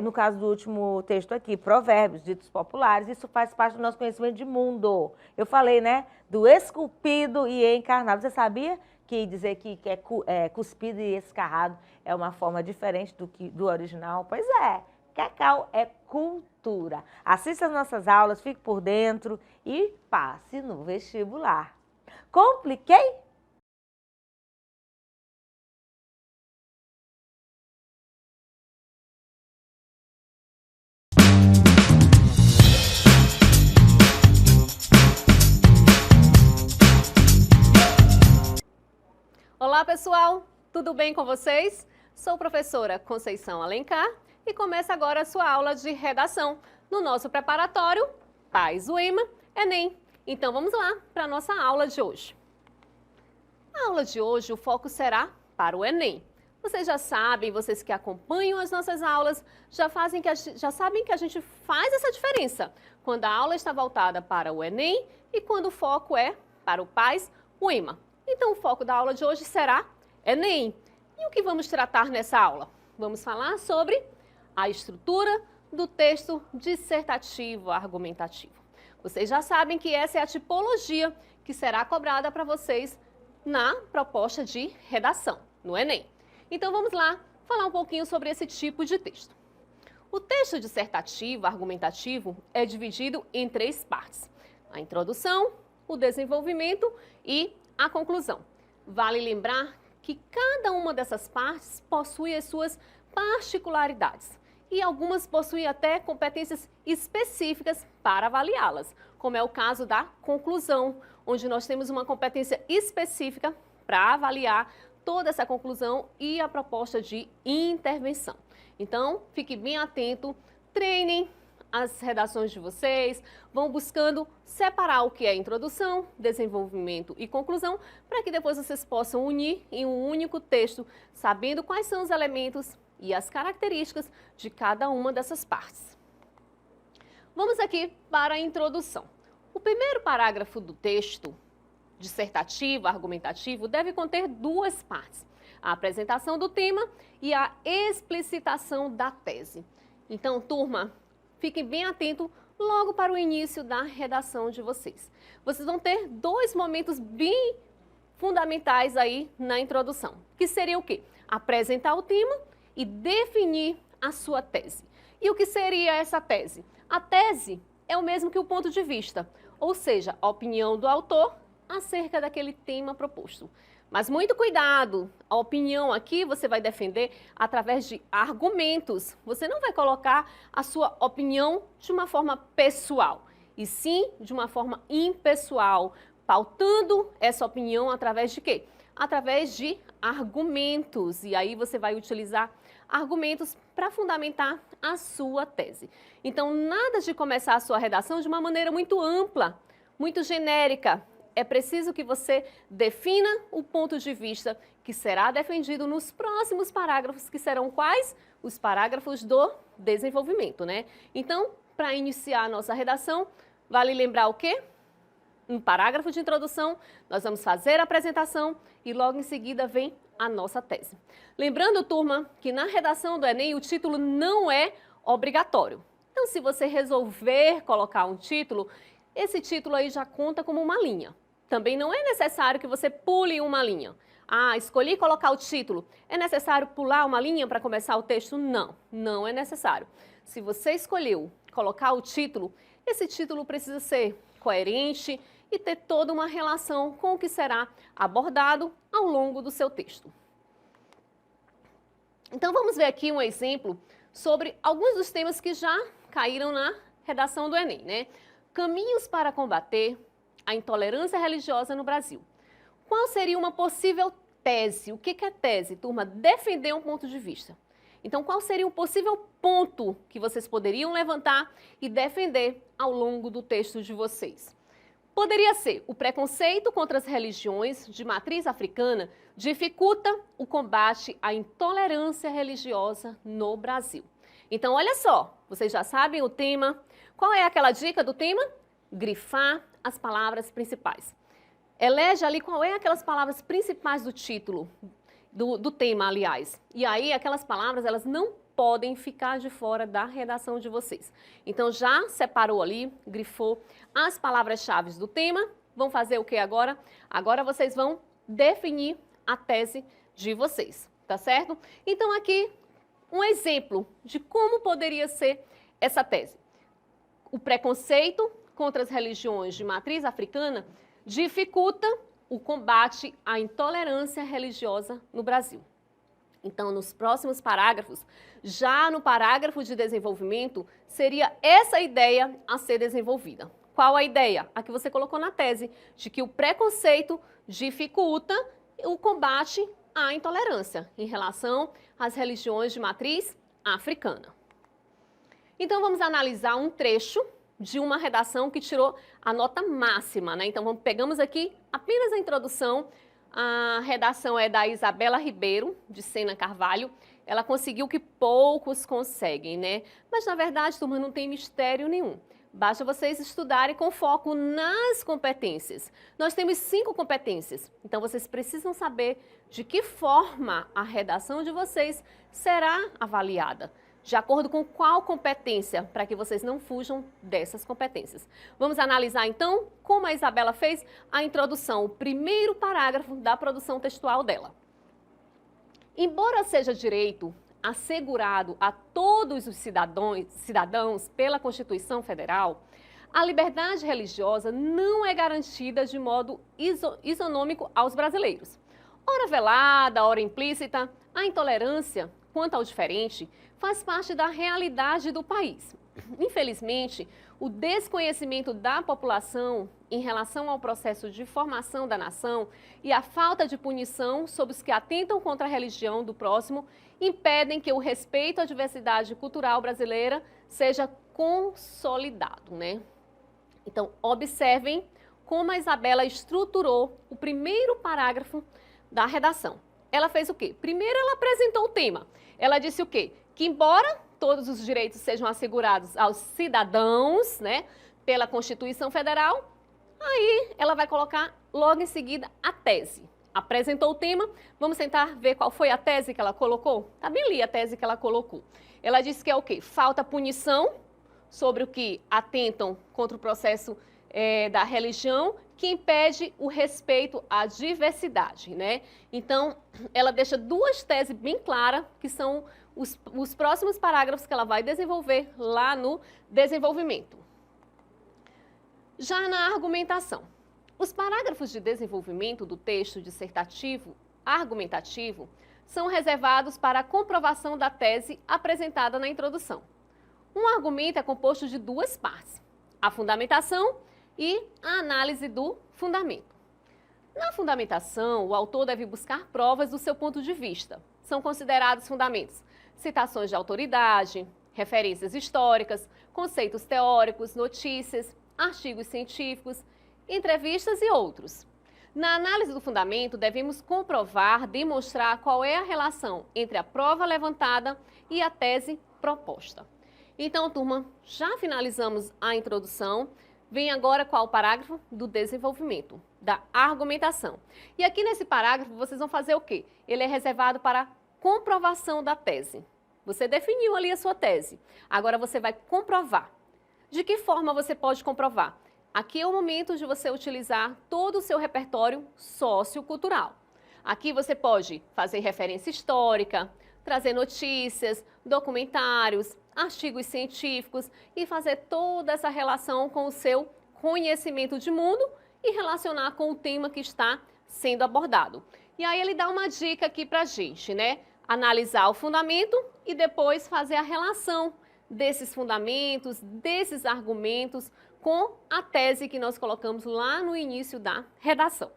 no caso do último texto aqui, provérbios, ditos populares, isso faz parte do nosso conhecimento de mundo. Eu falei, né, do esculpido e encarnado. Você sabia que dizer que é cuspido e escarrado é uma forma diferente do original? Pois é, Cacau é cultura. Assista as nossas aulas, fique por dentro e passe no vestibular. Compliquei? Olá, pessoal! Tudo bem com vocês? Sou professora Conceição Alencar e começa agora a sua aula de redação no nosso preparatório Paz UEMA Enem. Então, vamos lá para a nossa aula de hoje. A aula de hoje, o foco será para o Enem. Vocês já sabem, vocês que acompanham as nossas aulas, já sabem que a gente faz essa diferença quando a aula está voltada para o Enem e quando o foco é para o Paz UEMA. Então, o foco da aula de hoje será Enem. E o que vamos tratar nessa aula? Vamos falar sobre a estrutura do texto dissertativo argumentativo. Vocês já sabem que essa é a tipologia que será cobrada para vocês na proposta de redação, no Enem. Então, vamos lá falar um pouquinho sobre esse tipo de texto. O texto dissertativo argumentativo é dividido em 3 partes: a introdução, o desenvolvimento e a conclusão. Vale lembrar que cada uma dessas partes possui as suas particularidades e algumas possuem até competências específicas para avaliá-las, como é o caso da conclusão, onde nós temos uma competência específica para avaliar toda essa conclusão e a proposta de intervenção. Então, fique bem atento, treinem as redações de vocês, vão buscando separar o que é introdução, desenvolvimento e conclusão, para que depois vocês possam unir em um único texto, sabendo quais são os elementos e as características de cada uma dessas partes. Vamos aqui para a introdução. O primeiro parágrafo do texto dissertativo, argumentativo, deve conter 2 partes: a apresentação do tema e a explicitação da tese. Então, turma, fiquem bem atentos logo para o início da redação de vocês. Vocês vão ter 2 momentos bem fundamentais aí na introdução, que seria o quê? Apresentar o tema e definir a sua tese. E o que seria essa tese? A tese é o mesmo que o ponto de vista, ou seja, a opinião do autor acerca daquele tema proposto. Mas muito cuidado, a opinião aqui você vai defender através de argumentos. Você não vai colocar a sua opinião de uma forma pessoal, e sim de uma forma impessoal, pautando essa opinião através de quê? Através de argumentos. E aí você vai utilizar argumentos para fundamentar a sua tese. Então, nada de começar a sua redação de uma maneira muito ampla, muito genérica. É preciso que você defina o ponto de vista que será defendido nos próximos parágrafos, que serão quais? Os parágrafos do desenvolvimento, né? Então, para iniciar a nossa redação, vale lembrar o quê? No parágrafo de introdução, nós vamos fazer a apresentação e logo em seguida vem a nossa tese. Lembrando, turma, que na redação do Enem o título não é obrigatório. Então, se você resolver colocar um título, esse título aí já conta como uma linha. também não é necessário que você pule uma linha. Ah, escolhi colocar o título. É necessário pular uma linha para começar o texto? Não, não é necessário. Se você escolheu colocar o título, esse título precisa ser coerente e ter toda uma relação com o que será abordado ao longo do seu texto. Então vamos ver aqui um exemplo sobre alguns dos temas que já caíram na redação do Enem, né? Caminhos para combater a intolerância religiosa no Brasil. Qual seria uma possível tese? O que é tese, turma? Defender um ponto de vista. Então, qual seria um possível ponto que vocês poderiam levantar e defender ao longo do texto de vocês? Poderia ser: o preconceito contra as religiões de matriz africana dificulta o combate à intolerância religiosa no Brasil. Então, olha só, vocês já sabem o tema. Qual é aquela dica do tema? Grifar as palavras principais. Elege ali qual é aquelas palavras principais do título, do tema, aliás. E aí, aquelas palavras, elas não podem ficar de fora da redação de vocês. Então, já separou ali, grifou as palavras-chave do tema. Vão fazer o que agora? Agora vocês vão definir a tese de vocês, tá certo? Então, aqui, um exemplo de como poderia ser essa tese. O preconceito contra as religiões de matriz africana dificulta o combate à intolerância religiosa no Brasil. Então, nos próximos parágrafos, já no parágrafo de desenvolvimento, seria essa ideia a ser desenvolvida. Qual a ideia? A que você colocou na tese, de que o preconceito dificulta o combate à intolerância em relação às religiões de matriz africana. Então, vamos analisar um trecho de uma redação que tirou a nota máxima, né? Então, pegamos aqui apenas a introdução. A redação é da Isabela Ribeiro, de Sena Carvalho. Ela conseguiu o que poucos conseguem, né? Mas, na verdade, turma, não tem mistério nenhum. Basta vocês estudarem com foco nas competências. Nós temos 5 competências, então vocês precisam saber de que forma a redação de vocês será avaliada. De acordo com qual competência, para que vocês não fujam dessas competências. Vamos analisar, então, como a Isabela fez a introdução, o primeiro parágrafo da produção textual dela. Embora seja direito assegurado a todos os cidadãos pela Constituição Federal, a liberdade religiosa não é garantida de modo isonômico aos brasileiros. Ora velada, ora implícita, a intolerância quanto ao diferente faz parte da realidade do país. Infelizmente, o desconhecimento da população em relação ao processo de formação da nação e a falta de punição sobre os que atentam contra a religião do próximo impedem que o respeito à diversidade cultural brasileira seja consolidado, né? Então, observem como a Isabela estruturou o primeiro parágrafo da redação. Ela fez o quê? Primeiro, ela apresentou o tema. Ela disse o quê? Que embora todos os direitos sejam assegurados aos cidadãos, né, pela Constituição Federal, aí ela vai colocar logo em seguida a tese. Apresentou o tema, vamos tentar ver qual foi a tese que ela colocou? Tá bem ali a tese que ela colocou. Ela disse que é o quê? Falta punição sobre o que atentam contra o processo da religião, que impede o respeito à diversidade, né? Então, ela deixa 2 teses bem claras, que são os próximos parágrafos que ela vai desenvolver lá no desenvolvimento. Já na argumentação, os parágrafos de desenvolvimento do texto dissertativo argumentativo são reservados para a comprovação da tese apresentada na introdução. Um argumento é composto de 2 partes, a fundamentação e a análise do fundamento. Na fundamentação, o autor deve buscar provas do seu ponto de vista. São considerados fundamentos citações de autoridade, referências históricas, conceitos teóricos, notícias, artigos científicos, entrevistas e outros. Na análise do fundamento, devemos comprovar, demonstrar qual é a relação entre a prova levantada e a tese proposta. Então, turma, já finalizamos a introdução. Vem agora qual o parágrafo? Do desenvolvimento, da argumentação. E aqui nesse parágrafo vocês vão fazer o quê? Ele é reservado para comprovação da tese. Você definiu ali a sua tese. Agora você vai comprovar. De que forma você pode comprovar? aqui é o momento de você utilizar todo o seu repertório sociocultural. Aqui você pode fazer referência histórica, trazer notícias, documentários, artigos científicos e fazer toda essa relação com o seu conhecimento de mundo e relacionar com o tema que está sendo abordado. E aí ele dá uma dica aqui pra gente, né? Analisar o fundamento e depois fazer a relação desses fundamentos, desses argumentos com a tese que nós colocamos lá no início da redação.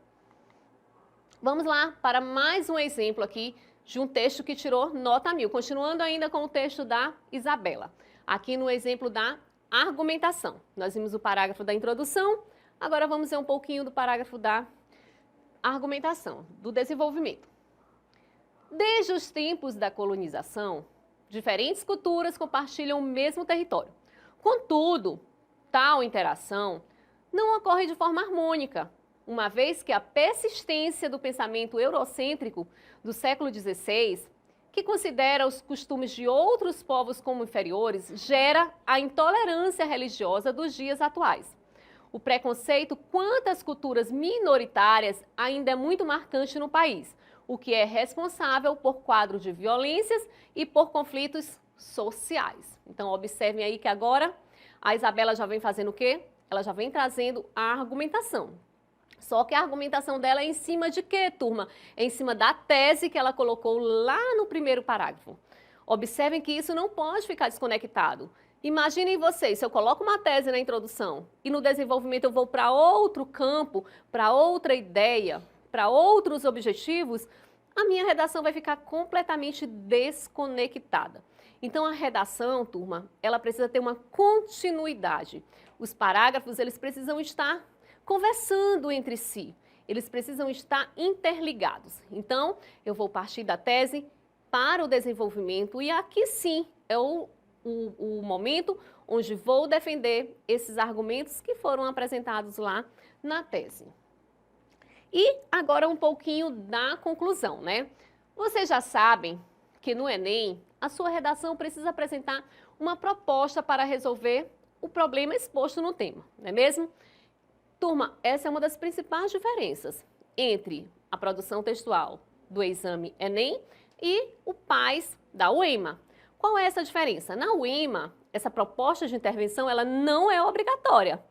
Vamos lá para mais um exemplo aqui de um texto que tirou nota 1000, continuando ainda com o texto da Isabela. Aqui no exemplo da argumentação. Nós vimos o parágrafo da introdução, agora vamos ver um pouquinho do parágrafo da argumentação, do desenvolvimento. Desde os tempos da colonização, diferentes culturas compartilham o mesmo território. Contudo, tal interação não ocorre de forma harmônica, uma vez que a persistência do pensamento eurocêntrico do século XVI, que considera os costumes de outros povos como inferiores, gera a intolerância religiosa dos dias atuais. O preconceito quanto às culturas minoritárias ainda é muito marcante no país, o que é responsável por quadros de violências e por conflitos sociais. Então, observem aí que agora a Isabela já vem fazendo o quê? Ela já vem trazendo a argumentação. Só que a argumentação dela é em cima de quê, turma? É em cima da tese que ela colocou lá no primeiro parágrafo. Observem que isso não pode ficar desconectado. Imaginem vocês, se eu coloco uma tese na introdução e no desenvolvimento eu vou para outro campo, para outra ideia, para outros objetivos, a minha redação vai ficar completamente desconectada. Então, a redação, turma, ela precisa ter uma continuidade. Os parágrafos, eles precisam estar conversando entre si. Eles precisam estar interligados. Então, eu vou partir da tese para o desenvolvimento e aqui sim é o momento onde vou defender esses argumentos que foram apresentados lá na tese. E agora um pouquinho da conclusão, né? Vocês já sabem que no Enem, a sua redação precisa apresentar uma proposta para resolver o problema exposto no tema, não é mesmo? Turma, essa é uma das principais diferenças entre a produção textual do exame Enem e o PAS da UEMA. Qual é essa diferença? Na UEMA, essa proposta de intervenção ela não é obrigatória.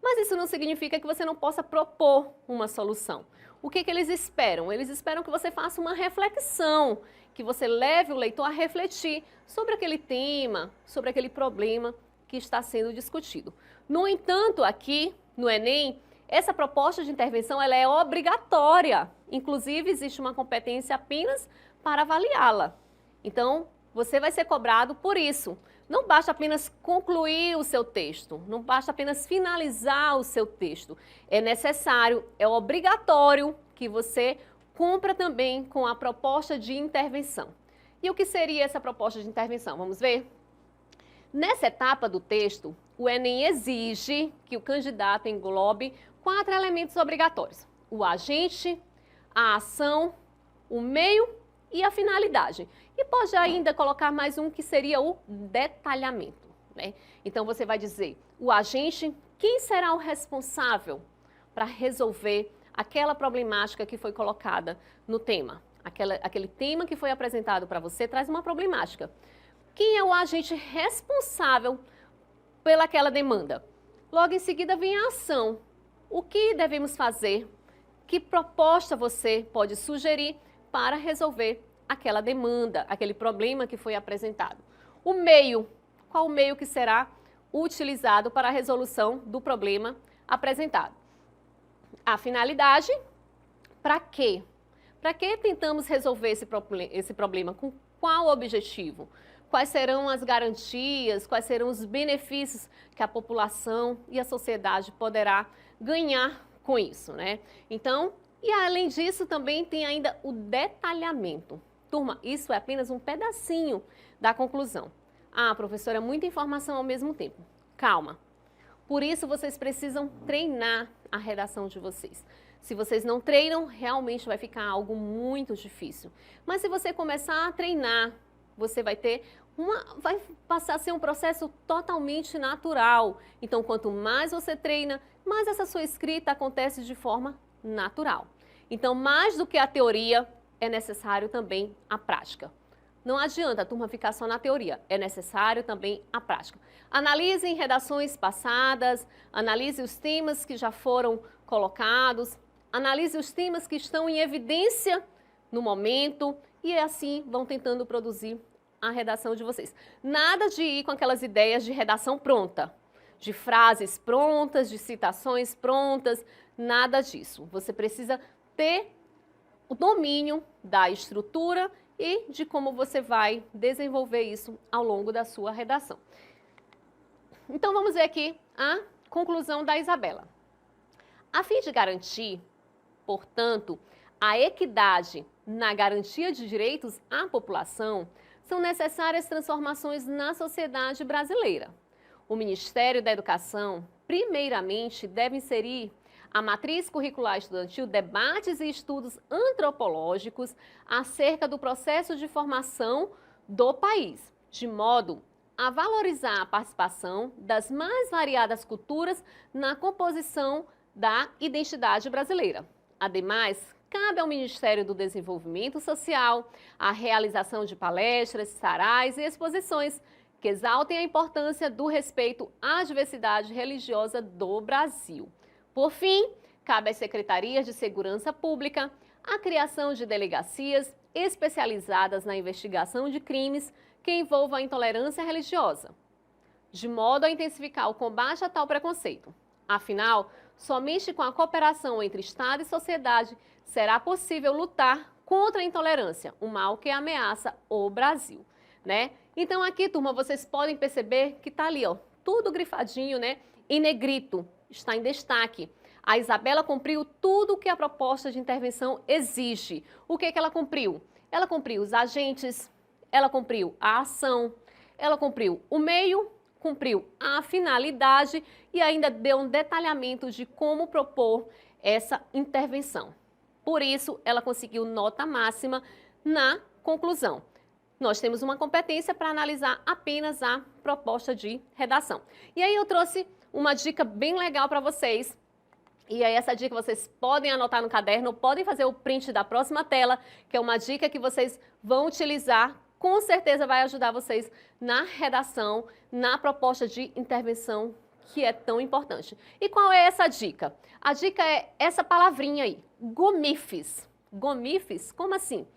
Mas isso não significa que você não possa propor uma solução. O que eles esperam? Eles esperam que você faça uma reflexão, que você leve o leitor a refletir sobre aquele tema, sobre aquele problema que está sendo discutido. No entanto, aqui no Enem, essa proposta de intervenção ela é obrigatória. Inclusive, existe uma competência apenas para avaliá-la. Então, você vai ser cobrado por isso. Não basta apenas concluir o seu texto, não basta apenas finalizar o seu texto. É necessário, é obrigatório que você cumpra também com a proposta de intervenção. E o que seria essa proposta de intervenção? Vamos ver? Nessa etapa do texto, o Enem exige que o candidato englobe 4 elementos obrigatórios: o agente, a ação, o meio e a finalidade. E pode ainda colocar mais um que seria o detalhamento, né? Então você vai dizer o agente, quem será o responsável para resolver aquela problemática que foi colocada no tema. Aquele tema que foi apresentado para você traz uma problemática. Quem é o agente responsável pelaquela demanda? Logo em seguida vem a ação. O que devemos fazer? Que proposta você pode sugerir para resolver aquela demanda, aquele problema que foi apresentado? O meio, qual o meio que será utilizado para a resolução do problema apresentado? A finalidade, para quê? Para que tentamos resolver esse problema? Com qual objetivo? Quais serão as garantias, quais serão os benefícios que a população e a sociedade poderá ganhar com isso, né? Então, e além disso também tem ainda o detalhamento. Turma, isso é apenas um pedacinho da conclusão. Ah, professora, muita informação ao mesmo tempo. Calma. Por isso vocês precisam treinar a redação de vocês. Se vocês não treinam, realmente vai ficar algo muito difícil. Mas se você começar a treinar, você vai ter vai passar a ser um processo totalmente natural. Então, quanto mais você treina, mais essa sua escrita acontece de forma natural. Então, mais do que a teoria, é necessário também a prática. Não adianta a turma ficar só na teoria, é necessário também a prática. Analise redações passadas, analise os temas que já foram colocados, analise os temas que estão em evidência no momento e assim vão tentando produzir a redação de vocês. Nada de ir com aquelas ideias de redação pronta, de frases prontas, de citações prontas, nada disso. Você precisa ter o domínio da estrutura e de como você vai desenvolver isso ao longo da sua redação. Então vamos ver aqui a conclusão da Isabela. A fim de garantir, portanto, a equidade na garantia de direitos à população, são necessárias transformações na sociedade brasileira. O Ministério da Educação, primeiramente, deve inserir a matriz curricular estudantil debates e estudos antropológicos acerca do processo de formação do país, de modo a valorizar a participação das mais variadas culturas na composição da identidade brasileira. Ademais, cabe ao Ministério do Desenvolvimento Social a realização de palestras, sarais e exposições que exaltem a importância do respeito à diversidade religiosa do Brasil. Por fim, cabe às secretarias de segurança pública a criação de delegacias especializadas na investigação de crimes que envolvam a intolerância religiosa, de modo a intensificar o combate a tal preconceito. Afinal, somente com a cooperação entre Estado e sociedade será possível lutar contra a intolerância, um mal que ameaça o Brasil, né? Então aqui, turma, vocês podem perceber que tá ali, ó, tudo grifadinho, né? Em negrito, está em destaque. A Isabela cumpriu tudo o que a proposta de intervenção exige. O que ela cumpriu? Ela cumpriu os agentes, ela cumpriu a ação, ela cumpriu o meio, cumpriu a finalidade e ainda deu um detalhamento de como propor essa intervenção. Por isso, ela conseguiu nota máxima na conclusão. Nós temos uma competência para analisar apenas a proposta de redação. E aí eu trouxe uma dica bem legal para vocês. E aí essa dica vocês podem anotar no caderno, podem fazer o print da próxima tela, que é uma dica que vocês vão utilizar, com certeza vai ajudar vocês na redação, na proposta de intervenção, que é tão importante. E qual é essa dica? A dica é essa palavrinha aí, gomifes. Gomifes? Como assim?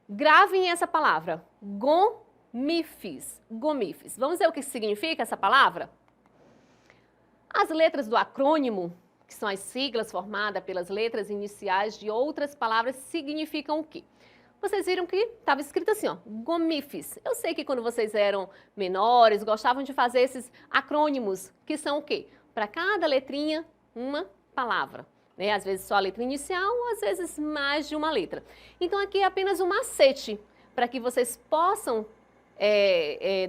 Gravem essa palavra, gomifes, gomifes. Vamos ver o que significa essa palavra? As letras do acrônimo, que são as siglas formadas pelas letras iniciais de outras palavras, significam o quê? Vocês viram que estava escrito assim, ó, gomifes. Eu sei que quando vocês eram menores, gostavam de fazer esses acrônimos, que são o quê? Para cada letrinha, uma palavra. Né? Às vezes só a letra inicial, às vezes mais de uma letra. Então aqui é apenas um macete para que vocês possam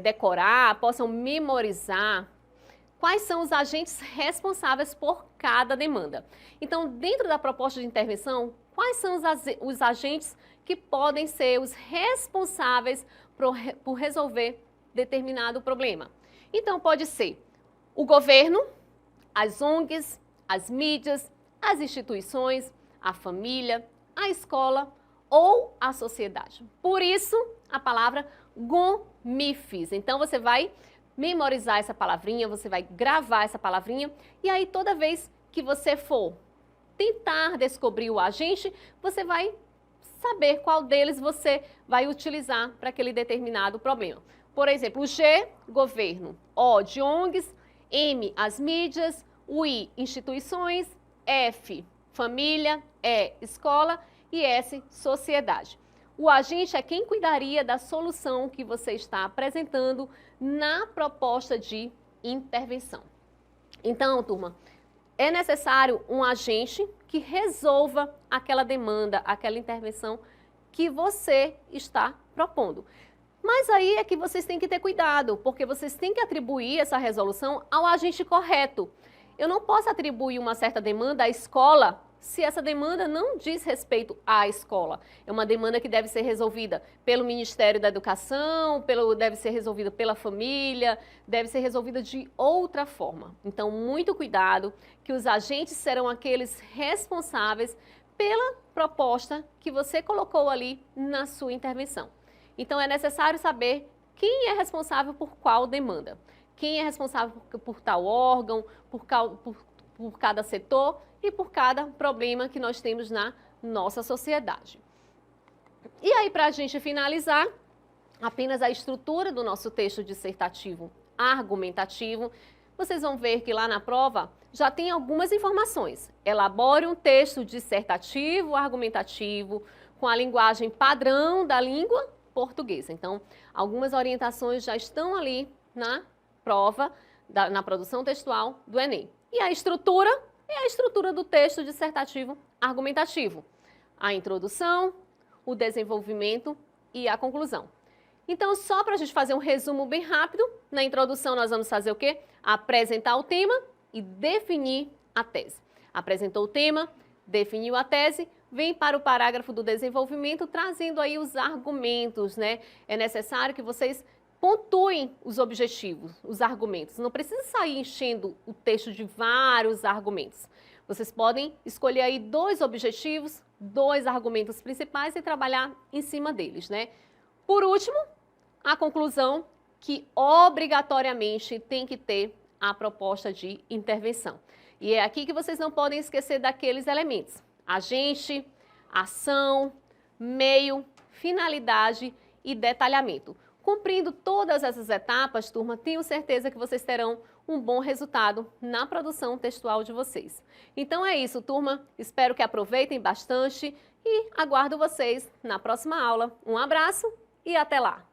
decorar, possam memorizar quais são os agentes responsáveis por cada demanda. Então, dentro da proposta de intervenção, quais são os agentes que podem ser os responsáveis por resolver determinado problema? Então, pode ser o governo, as ONGs, as mídias, as instituições, a família, a escola ou a sociedade. Por isso, a palavra gomifes. Então, você vai memorizar essa palavrinha, você vai gravar essa palavrinha e aí toda vez que você for tentar descobrir o agente, você vai saber qual deles você vai utilizar para aquele determinado problema. Por exemplo, o G, governo, O de ONGs, M, as mídias, o I, instituições, F, família, E, escola e S, sociedade. O agente é quem cuidaria da solução que você está apresentando na proposta de intervenção. Então, turma, é necessário um agente que resolva aquela demanda, aquela intervenção que você está propondo. Mas aí é que vocês têm que ter cuidado, porque vocês têm que atribuir essa resolução ao agente correto. Eu não posso atribuir uma certa demanda à escola se essa demanda não diz respeito à escola. É uma demanda que deve ser resolvida pelo Ministério da Educação, deve ser resolvida pela família, deve ser resolvida de outra forma. Então, muito cuidado, que os agentes serão aqueles responsáveis pela proposta que você colocou ali na sua intervenção. Então, é necessário saber quem é responsável por qual demanda, quem é responsável por tal órgão, por cada setor e por cada problema que nós temos na nossa sociedade. E aí, para a gente finalizar, apenas a estrutura do nosso texto dissertativo argumentativo, vocês vão ver que lá na prova já tem algumas informações. Elabore um texto dissertativo argumentativo com a linguagem padrão da língua portuguesa. Então, algumas orientações já estão ali na prova, na produção textual do Enem. E a estrutura é a estrutura do texto dissertativo argumentativo. A introdução, o desenvolvimento e a conclusão. Então, só para a gente fazer um resumo bem rápido, na introdução nós vamos fazer o quê? Apresentar o tema e definir a tese. Apresentou o tema, definiu a tese, vem para o parágrafo do desenvolvimento, trazendo aí os argumentos, né? É necessário que vocês pontuem os objetivos, os argumentos. Não precisa sair enchendo o texto de vários argumentos. Vocês podem escolher aí 2 objetivos, 2 argumentos principais e trabalhar em cima deles, né? Por último, a conclusão, que obrigatoriamente tem que ter a proposta de intervenção. E é aqui que vocês não podem esquecer daqueles elementos: agente, ação, meio, finalidade e detalhamento. Cumprindo todas essas etapas, turma, tenho certeza que vocês terão um bom resultado na produção textual de vocês. Então é isso, turma. Espero que aproveitem bastante e aguardo vocês na próxima aula. Um abraço e até lá!